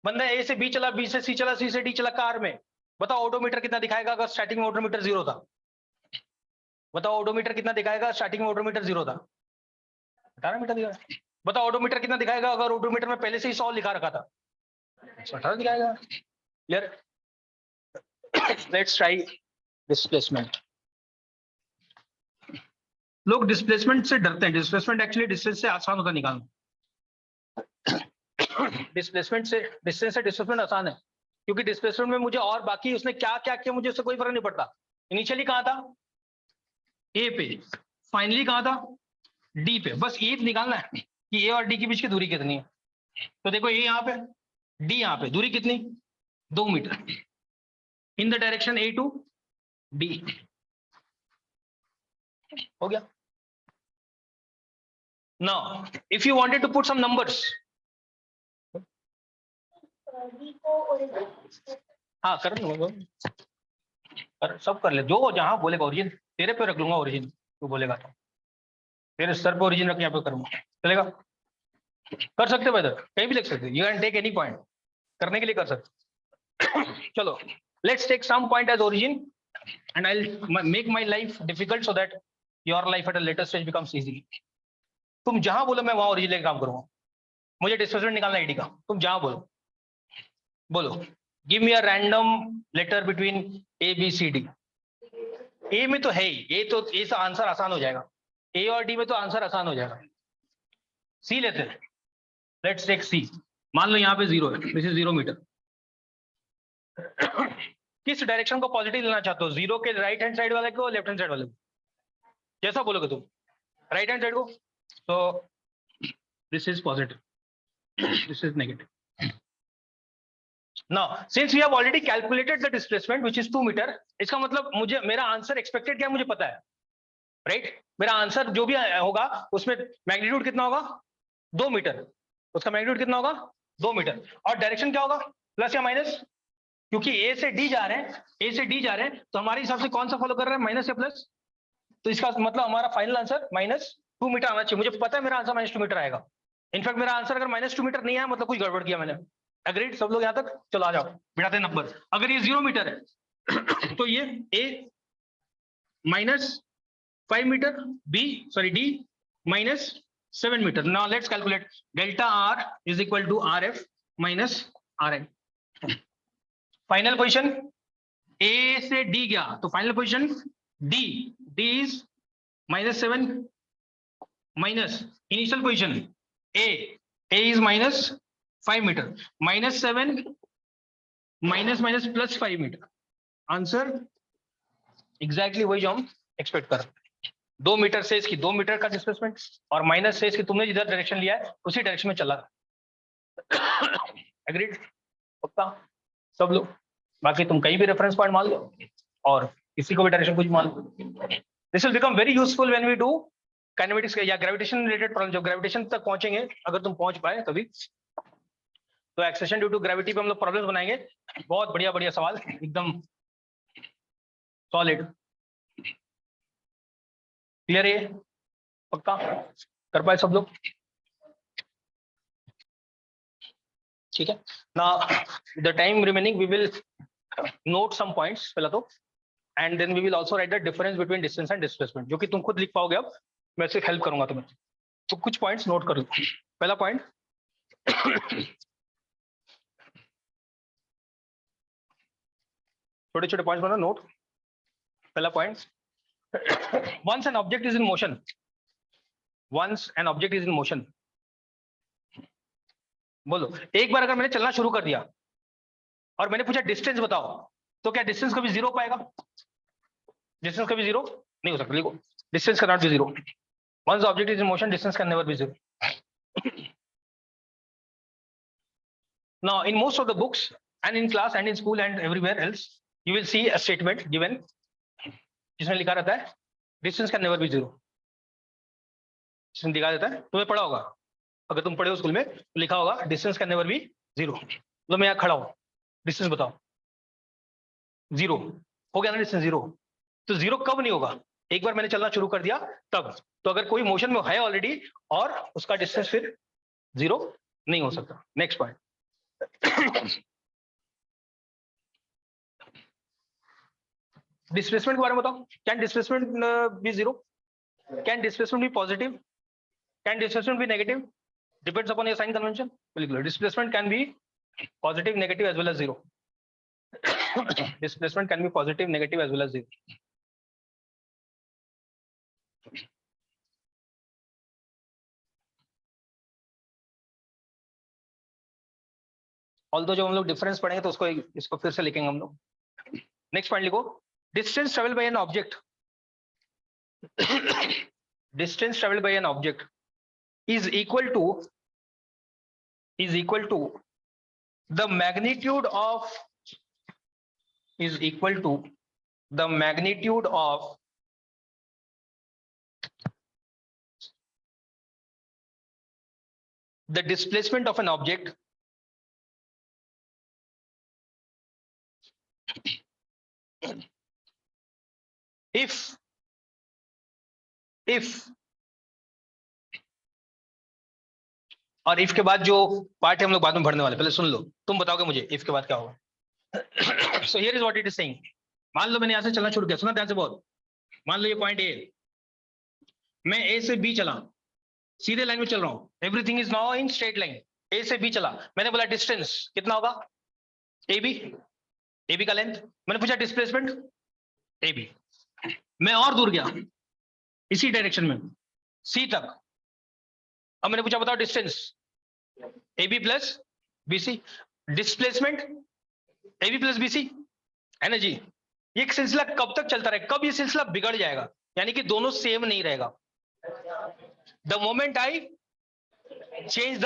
बंदा A से B चला, B से C चला, C से D चला कार में, बताओ ओडोमीटर कितना दिखाएगा अगर स्टार्टिंग में ओडोमीटर 0 था? बताओ ओडोमीटर कितना दिखाएगा स्टार्टिंग में ओडोमीटर 0 था? 18 मीटर दिखाएगा। बताओ ओडोमीटर कितना दिखाएगा अगर ओडोमीटर में पहले से ही 100 लिखा रखा था? 18 दिखाएगा। क्लियर? Let's try displacement. लोग डिस्प्लेसमेंट से डरते हैं, डिस्प्लेसमेंट एक्चुअली डिस्टेंस से आसान होता निकालना। डिस्प्लेसमेंट से डिस्टेंस से डिस्प्लेसमेंट आसान है क्योंकि डिस्प्लेसमेंट में मुझे और बाकी उसने क्या क्या किया मुझे उससे कोई फर्क नहीं पड़ता। इनिशियली कहाँ था? A पे, फाइनली कहाँ था? D पे। बस ये निकालना है कि A और D के बीच की दूरी कितनी है। तो देखो A यहाँ पे, D यहाँ पे, दूरी कितनी? 2 metre in the direction A to D। हो गया। Now, if you wanted to put some numbers, हाँ कर लूंगा, सब कर ले, जो जहां बोलेगा ओरिजिन तेरे पे रख लूंगा, ओरिजिन तू बोलेगा तो तेरे सर पे ओरिजिन रख यहाँ पे करूंगा, चलेगा? कर सकते हो, इधर कहीं भी लिख सकते, you can take any point, करने के लिए कर सकते। चलो, let's take some point as origin and I will make my life difficult so that your life at a later stage becomes easy. तुम जहां बोलो मैं वहां ओरिजिन लेकर काम करूंगा। मुझे डिस्प्लेसमेंट निकालना आईडी का, तुम जहां बोलो बोलो। Give me a random letter between A B C D। A में तो है ही, ये तो ए से आंसर आसान हो जाएगा, ए और डी में तो आंसर आसान हो जाएगा। सी लेते हैं, लेट्स टेक सी। मान लो यहाँ पे 0 है, दिस इज 0 मीटर। किस डायरेक्शन को पॉजिटिव लेना चाहते हो, 0 के राइट हैंड साइड वाले को, लेफ्ट हैंड साइड वाले को? जैसा बोलोगे तुम, राइट हैंड साइड को, तो this is positive, this is negative. Now, since we have already calculated the displacement, which is 2 metre, इसका मतलब मुझे मेरा आंसर एक्सपेक्टेड क्या मुझे पता है, राइट? मेरा आंसर जो भी होगा उसमें मैग्नीट्यूड कितना होगा? 2 मीटर। उसका मैग्नीट्यूड कितना होगा? 2 मीटर। और डायरेक्शन क्या होगा? प्लस या माइनस? क्योंकि ए से डी जा रहे हैं, ए से डी जा रहे हैं, तो हमारे हिसाब से कौन सा फॉलो कर रहे हैं, माइनस या प्लस? तो इसका मतलब हमारा फाइनल आंसर -2 मीटर आना चाहिए। मुझे पता है मेरा आंसर -2 मीटर आएगा। इनफैक्ट मेरा आंसर अगर -2 मीटर नहीं आया मतलब कुछ गड़बड़ किया मैंने। एग्रीड सब लोग यहाँ तक? चलो आ जाओ, बिठाते हैं नंबर। अगर ये 0 मीटर है तो ये A -5 metre, D -7 metre. Now let's calculate delta R is equal to RF minus RN. Final position A से D गया तो final position D is -7 minus initial position A is -5 metre, -7 minus +5 metre. Answer exactly वही जो हम expect कर रहे हैं. 2 metre से इसकी 2 मीटर का डिस्प्लेसमेंट और माइनस से इसकी तुमने जिधर डायरेक्शन लिया है उसी डायरेक्शन में चला. एग्रीड? पक्का सब लोग? बाकी तुम कहीं भी रेफरेंस पॉइंट मान लो और इसी को भी डायरेक्शन कुछ मान लो. This will become very useful when we do kinematics या ग्रेविटेशन रिलेटेड प्रॉब्लम. जब ग्रेविटेशन तक पहुंचेंगे, अगर तुम पहुंच पाए तभी, तो एक्सेशन ड्यू टू ग्रेविटी पे हम लोग प्रॉब्लम्स बनाएंगे. बहुत बढ़िया बढ़िया सवाल, एकदम सॉलिड. क्लियर है? पक्का कर पाए सब लोग? ठीक है ना. The time remaining we will note some points पहला तो, and then we will also write the difference between distance and displacement, जो कि तुम खुद लिख पाओगे. अब मैं सिर्फ हेल्प करूंगा तुम्हें, तो कुछ पॉइंट्स नोट कर लो. पहला पॉइंट, छोटे छोटे पॉइंट्स बना नोट. पहला point, once an object is in motion, बोलो. एक बार अगर मैंने चलना शुरू कर दिया और मैंने पूछा डिस्टेंस बताओ, तो क्या डिस्टेंस कभी जीरो पाएगा? डिस्टेंस कभी जीरो नहीं हो सकता. लिखो, distance can not be zero. once the object is in motion, distance can never be zero. Now in most of the books and in class and in school and everywhere else, you will see a statement given जिसमें लिखा रहता है distance can never be zero. दिखा देता है, तुम्हें पढ़ा होगा, अगर तुम पढ़े हो स्कूल में तो लिखा होगा distance can never be zero. तो मैं यहाँ खड़ा हूं, डिस्टेंस बताओ, जीरो हो गया ना डिस्टेंस जीरो. तो जीरो कब नहीं होगा? एक बार मैंने चलना शुरू कर दिया तब. तो अगर कोई मोशन में है ऑलरेडी और उसका डिस्टेंस फिर जीरो नहीं हो सकता. नेक्स्ट पॉइंट, डिस्प्लेसमेंट के बारे में बताओ. Can displacement be zero? Can displacement be positive? Can displacement be negative? Depends upon your sign convention. Displacement can be positive, negative as well as zero. Displacement can be positive, negative as well as zero. Although जब हम लोग difference पढ़ेंगे तो उसको इसको फिर से लिखेंगे हम लोग. नेक्स्ट पॉइंट लिखो, distance traveled by an object distance traveled by an object is equal to the magnitude of the displacement of an object if और इफ के बाद जो पार्ट है हम लोग बाद में पढ़ने वाले, पहले सुन लो. तुम बताओगे मुझे इफ के बाद क्या होगा. So here is what it is saying. मान लो मैंने यहां से चलना शुरू किया, सुना ध्यान से बहुत. मान लो ये पॉइंट ए, मैं ए से बी चला, सीधे लाइन में चल रहा हूं. Everything is now in straight line. A से बी चला, मैंने बोला डिस्टेंस कितना होगा? ए बी का लेंथ. मैंने पूछा डिस्प्लेसमेंट ए बी. मैं और दूर गया इसी डायरेक्शन में सी तक. अब मैंने पूछा बताओ distance A B plus B C. Displacement A B plus B C है ना जी. ये एक सिलसिला कब तक चलता रहेगा? कब ये सिलसिला बिगड़ जाएगा? यानी कि दोनों सेम नहीं रहेगा. The moment I change the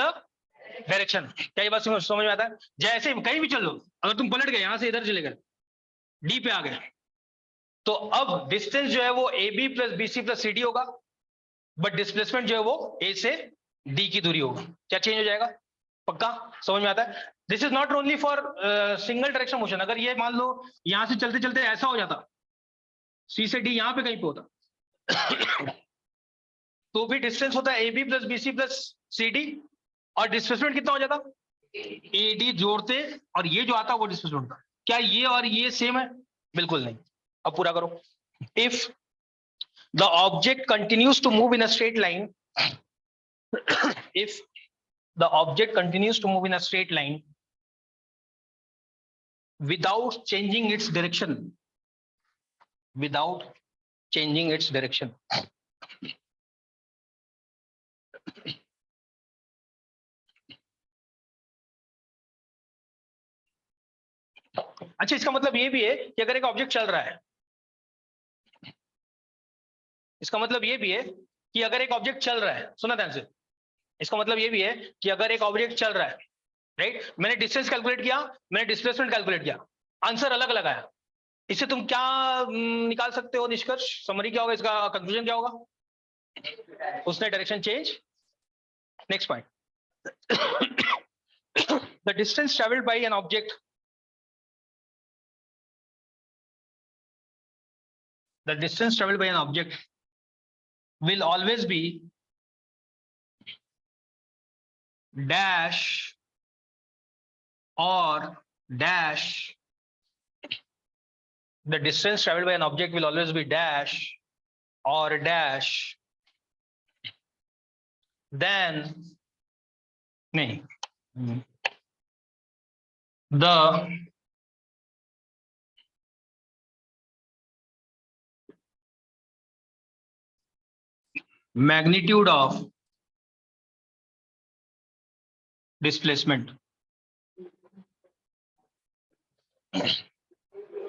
direction. क्या ये बात समझ में आता है? जैसे कहीं भी चल लो, अगर तुम पलट गए यहां से इधर चले गए, डी पे आ गए, तो अब डिस्टेंस जो है वो A B plus B C plus C D होगा, बट डिस्प्लेसमेंट जो है वो ए से डी की दूरी होगा. क्या चेंज हो जाएगा? पक्का समझ में आता है? This is not only for single direction motion. अगर ये मान लो यहां से चलते चलते ऐसा हो जाता, सी से डी यहां पे कहीं पे होता, तो भी डिस्टेंस होता है A B plus B C plus C D, और डिस्प्लेसमेंट कितना हो जाता? ए डी जोड़ते और ये जो आता वो डिस्प्लेसमेंट होता. क्या ये और ये सेम है? बिल्कुल नहीं. अब पूरा करो. If the object continues to move in a straight line if the object continues to move in a straight line without changing its direction, without changing its direction. अच्छा, इसका मतलब ये भी है कि अगर एक ऑब्जेक्ट चल रहा है, इसका मतलब ये भी है कि अगर एक ऑब्जेक्ट चल रहा है, सुना ध्यान से, इसका मतलब ये भी है कि अगर एक ऑब्जेक्ट चल रहा है, राइट, मैंने डिस्टेंस कैलकुलेट किया, मैंने डिस्प्लेसमेंट कैलकुलेट किया, आंसर अलग अलग आया, इससे तुम क्या निकाल सकते हो निष्कर्ष, समरी क्या होगा, इसका कंक्लूजन क्या होगा, उसने direction change. Next point, the distance travelled by an object, the distance traveled by an object will always be dash or dash. The distance traveled by an object will always be dash or dash then the magnitude of displacement.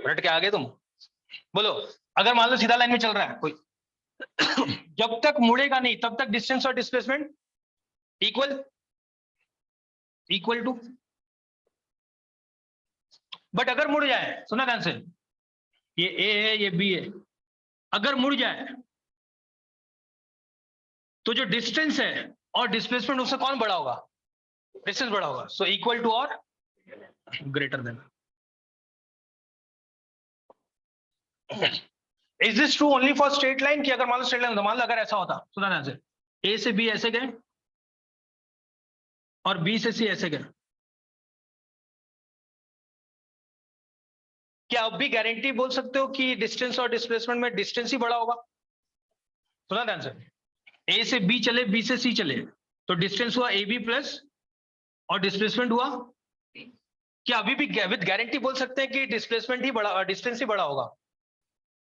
रट के आगे तुम बोलो, अगर मान लो सीधा line में चल रहा है कोई, जब तक मुड़ेगा नहीं तब तक डिस्टेंस और डिस्प्लेसमेंट इक्वल टू, बट अगर मुड़ जाए, सुना ध्यान से, ये ए है ये बी है, अगर मुड़ जाए तो जो डिस्टेंस है और डिस्प्लेसमेंट उससे कौन बड़ा होगा, डिस्टेंस बड़ा होगा, सो इक्वल टू और greater than. Is this true only for straight line, कि अगर मान लो स्ट्रेट लाइन, मान लो अगर ऐसा होता, सुना ध्यान से, ए से बी ऐसे गए और बी से सी ऐसे गए, क्या अब भी गारंटी बोल सकते हो कि डिस्टेंस और डिस्प्लेसमेंट में डिस्टेंस ही बड़ा होगा, सुना ध्यान से, ए से बी चले बी से सी चले तो डिस्टेंस हुआ ए बी प्लस और डिस्प्लेसमेंट हुआ, क्या अभी भी विद गारंटी बोल सकते हैं कि डिस्प्लेसमेंट ही बड़ा, डिस्टेंस ही बड़ा होगा,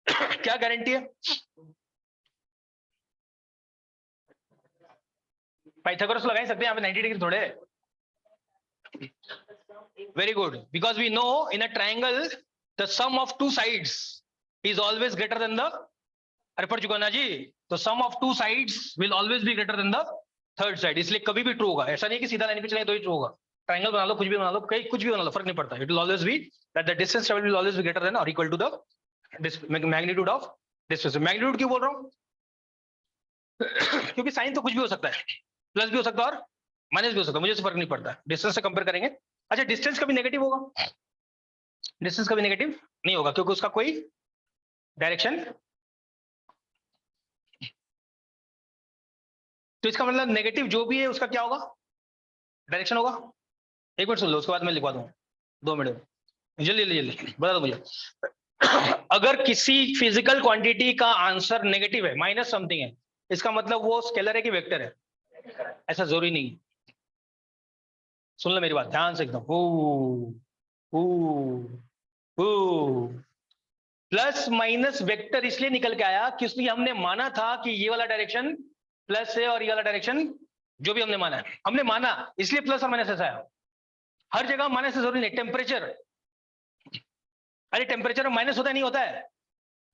क्या गारंटी है, पाइथागोरस लगा ही सकते हैं यहाँ पे 90 डिग्री थोड़े, very good, because we know in a triangle the sum of two sides is always greater than the, अरे पढ़ चुका ना जी, तो sum of two sides will always be greater than the third side, इसलिए कभी भी ट्रू होगा, ऐसा नहीं कि सीधा लाइन पे चले तो ही ट्रू होगा, ट्रायंगल बना लो, कुछ भी बना लो, कहीं कुछ भी बना लो, फर्क नहीं पड़ता, it will always be that the distance travelled will always be greater than और equal to the magnitude of distance. Magnitude क्यों बोल रहा हूं, क्योंकि साइन तो कुछ भी हो सकता है, प्लस भी हो सकता है और माइनस भी हो सकता है, मुझे इससे फर्क नहीं पड़ता, डिस्टेंस से कंपेयर करेंगे. अच्छा, डिस्टेंस कभी नेगेटिव होगा, डिस्टेंस कभी नेगेटिव नहीं होगा क्योंकि उसका कोई डायरेक्शन, तो इसका मतलब नेगेटिव जो भी है उसका क्या होगा, डायरेक्शन होगा. एक मिनट सुन लो, उसके बाद मैं लिखवा दूंगा, 2 मिनट, जल्दी जल्दी बता दो मुझे. अगर किसी फिजिकल क्वांटिटी का आंसर नेगेटिव है, माइनस समथिंग है, इसका मतलब वो स्केलर है कि वेक्टर है, ऐसा जरूरी नहीं. सुन लो मेरी बात ध्यान से एकदम, प्लस माइनस वेक्टर इसलिए निकल के आया कि उसलिए हमने माना था कि ये वाला डायरेक्शन प्लस है और ये वाला डायरेक्शन, जो भी हमने माना है, हमने माना इसलिए प्लस और माइनस ऐसा आया. हर जगह माइनस से जरूरी नहीं. टेम्परेचर, अरे टेम्परेचर में माइनस होता है नहीं होता है,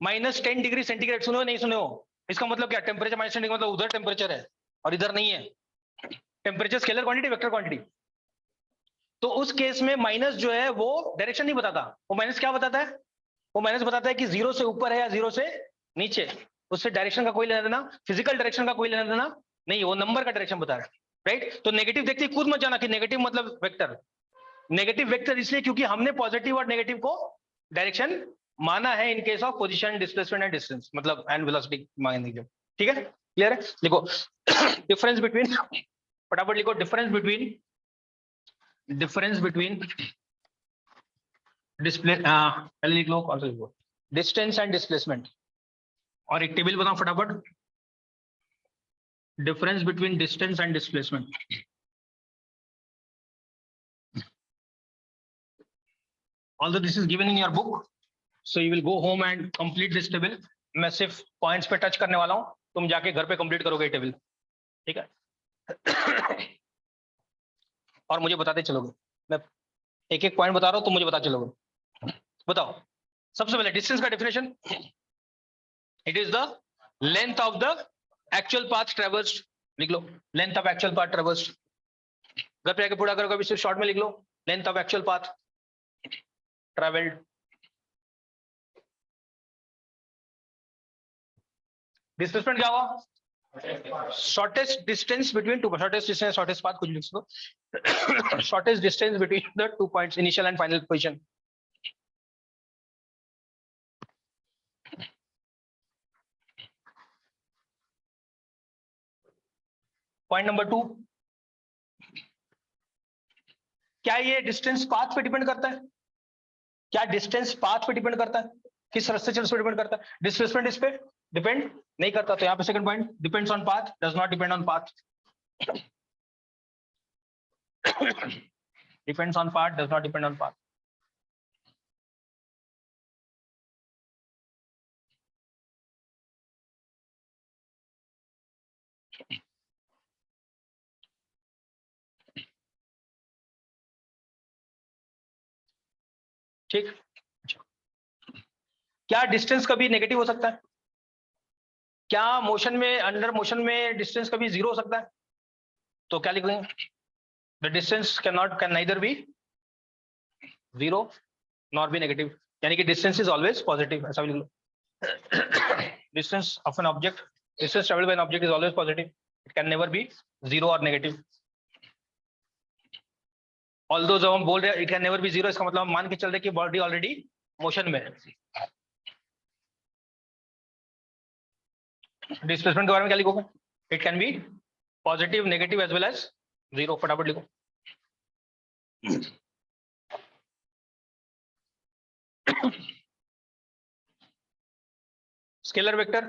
-10 डिग्री सेंटीग्रेड, सुनो नहीं सुनो, इसका मतलब क्या, टेम्परेचर -10 डिग्री मतलब उधर टेम्परेचर है और इधर नहीं है. Temperature scalar quantity vector quantity, तो उस केस में माइनस जो है वो डायरेक्शन नहीं बताता, वो माइनस क्या बताता है, वो माइनस बताता है कि 0 से ऊपर है या 0 से नीचे, उससे डायरेक्शन का कोई लेना देना, फिजिकल डायरेक्शन का कोई लेना देना नहीं, वो नंबर का डायरेक्शन बता रहा है, राइट. तो नेगेटिव देखते ही कूद मत जाना कि नेगेटिव मतलब वेक्टर, नेगेटिव वेक्टर इसलिए क्योंकि हमने पॉजिटिव और नेगेटिव को डायरेक्शन माना है in case of position, displacement and distance, मतलब एंड वेलोसिटी मानेंगे जो, ठीक है, क्लियर है. लिखो डिफरेंस बिटवीन, फटाफट लिखो, डिफरेंस बिटवीन डिस्प्ले, पहले लिख लो कौन सा लिखो, डिस्टेंस एंड डिस्प्लेसमेंट. और एक टेबल बनाओ फटाफट, difference between distance and displacement. Although this is given in your book, so you will go home and complete this table. मैं सिर्फ पॉइंट्स पे टच करने वाला हूं, तुम जाके घर पे कंप्लीट करोगे टेबल, ठीक है? और मुझे बताते चलोगे, मैं एक एक पॉइंट बता रहा हूं, तुम मुझे बता चलोगे। बताओ, सबसे पहले डिस्टेंस का definition, it is the length of the actual path traversed, लिख लो length of actual path traversed. घर पे आके पूरा करोगे, अभी सिर्फ शॉर्ट में लिख लो length of actual path travelled. Displacement क्या हुआ? Shortest distance between two, shortest distance, shortest path, कुछ लिख दो, shortest distance between the 2 points, initial and final position. Point number 2, क्या ये डिस्टेंस पाथ पे डिपेंड करता है? क्या डिस्टेंस पाथ पे डिपेंड करता है? किस रास्ते से पे डिपेंड करता है? डिस्प्लेसमेंट इस पे डिपेंड नहीं करता, तो यहाँ पे second point, depends on path, does not depend on path. Depends on path, does not depend on path. ठीक, क्या डिस्टेंस कभी नेगेटिव हो सकता है? क्या मोशन में, अंडर मोशन में डिस्टेंस कभी जीरो हो सकता है? तो क्या लिख लेंगे? The distance can neither be zero not be negative, यानी कि डिस्टेंस इज ऑलवेज पॉजिटिव, ऐसा भी लिख लो। Distance of an object, distance travelled by an object is always positive, it can never be zero और नेगेटिव। ऑल्दो जब हम बोल रहे हैं it can never be zero, इसका मतलब हम मान के चल रहे कि बॉडी ऑलरेडी मोशन में है। डिस्प्लेसमेंट के बारे में क्या लिखोगे? It can be positive, negative as well as zero, फटाफट लिखो। स्केलर वेक्टर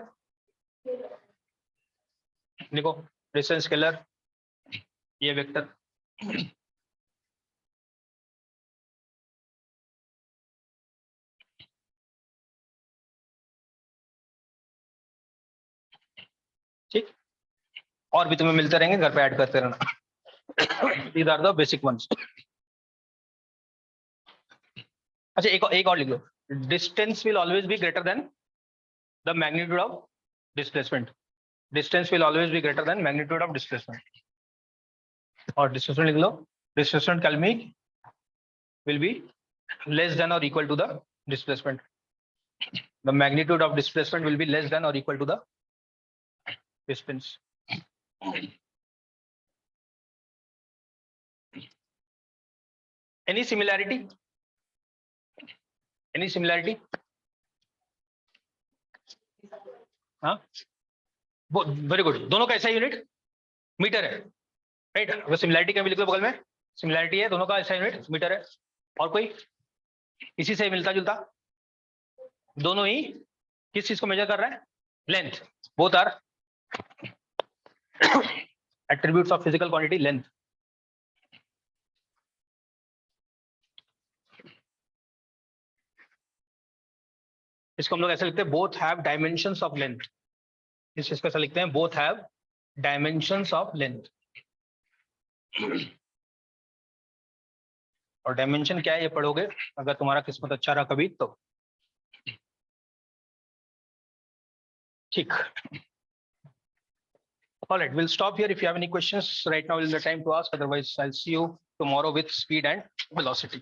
लिखो, डिस्टेंस स्केलर, ये वेक्टर। ठीक, और भी तुम्हें मिलते रहेंगे, घर पे ऐड करते रहना। These are the basic ones. अच्छा, एक और लिख लो, distance will always be greater than the magnitude of displacement. Distance will always be greater than magnitude of displacement. और डिस्प्लेसमेंट लिख लो, displacement can be will be less than or equal to the displacement. The magnitude of displacement will be less than or equal to the distance. Any similarity? Any similarity? हाँ, very good. दोनों का ऐसा unit metre है, right? अगर similarity का भी लिख लो बगल में, सिमिलैरिटी है, दोनों का ऐसा यूनिट मीटर है। और कोई इसी से मिलता जुलता? दोनों ही किस चीज को मेजर कर रहा है? Length. Both are attributes of physical quantity, length. इसको हम लोग ऐसे लिखते हैं, both have dimensions of length. इस चीज को ऐसा लिखते हैं, both have dimensions of length. और डायमेंशन क्या है ये पढ़ोगे अगर तुम्हारा किस्मत अच्छा रहा कभी तो। ठीक, all right, we'll stop here. If you have any questions right now is the time to ask, otherwise I'll see you tomorrow with speed and velocity.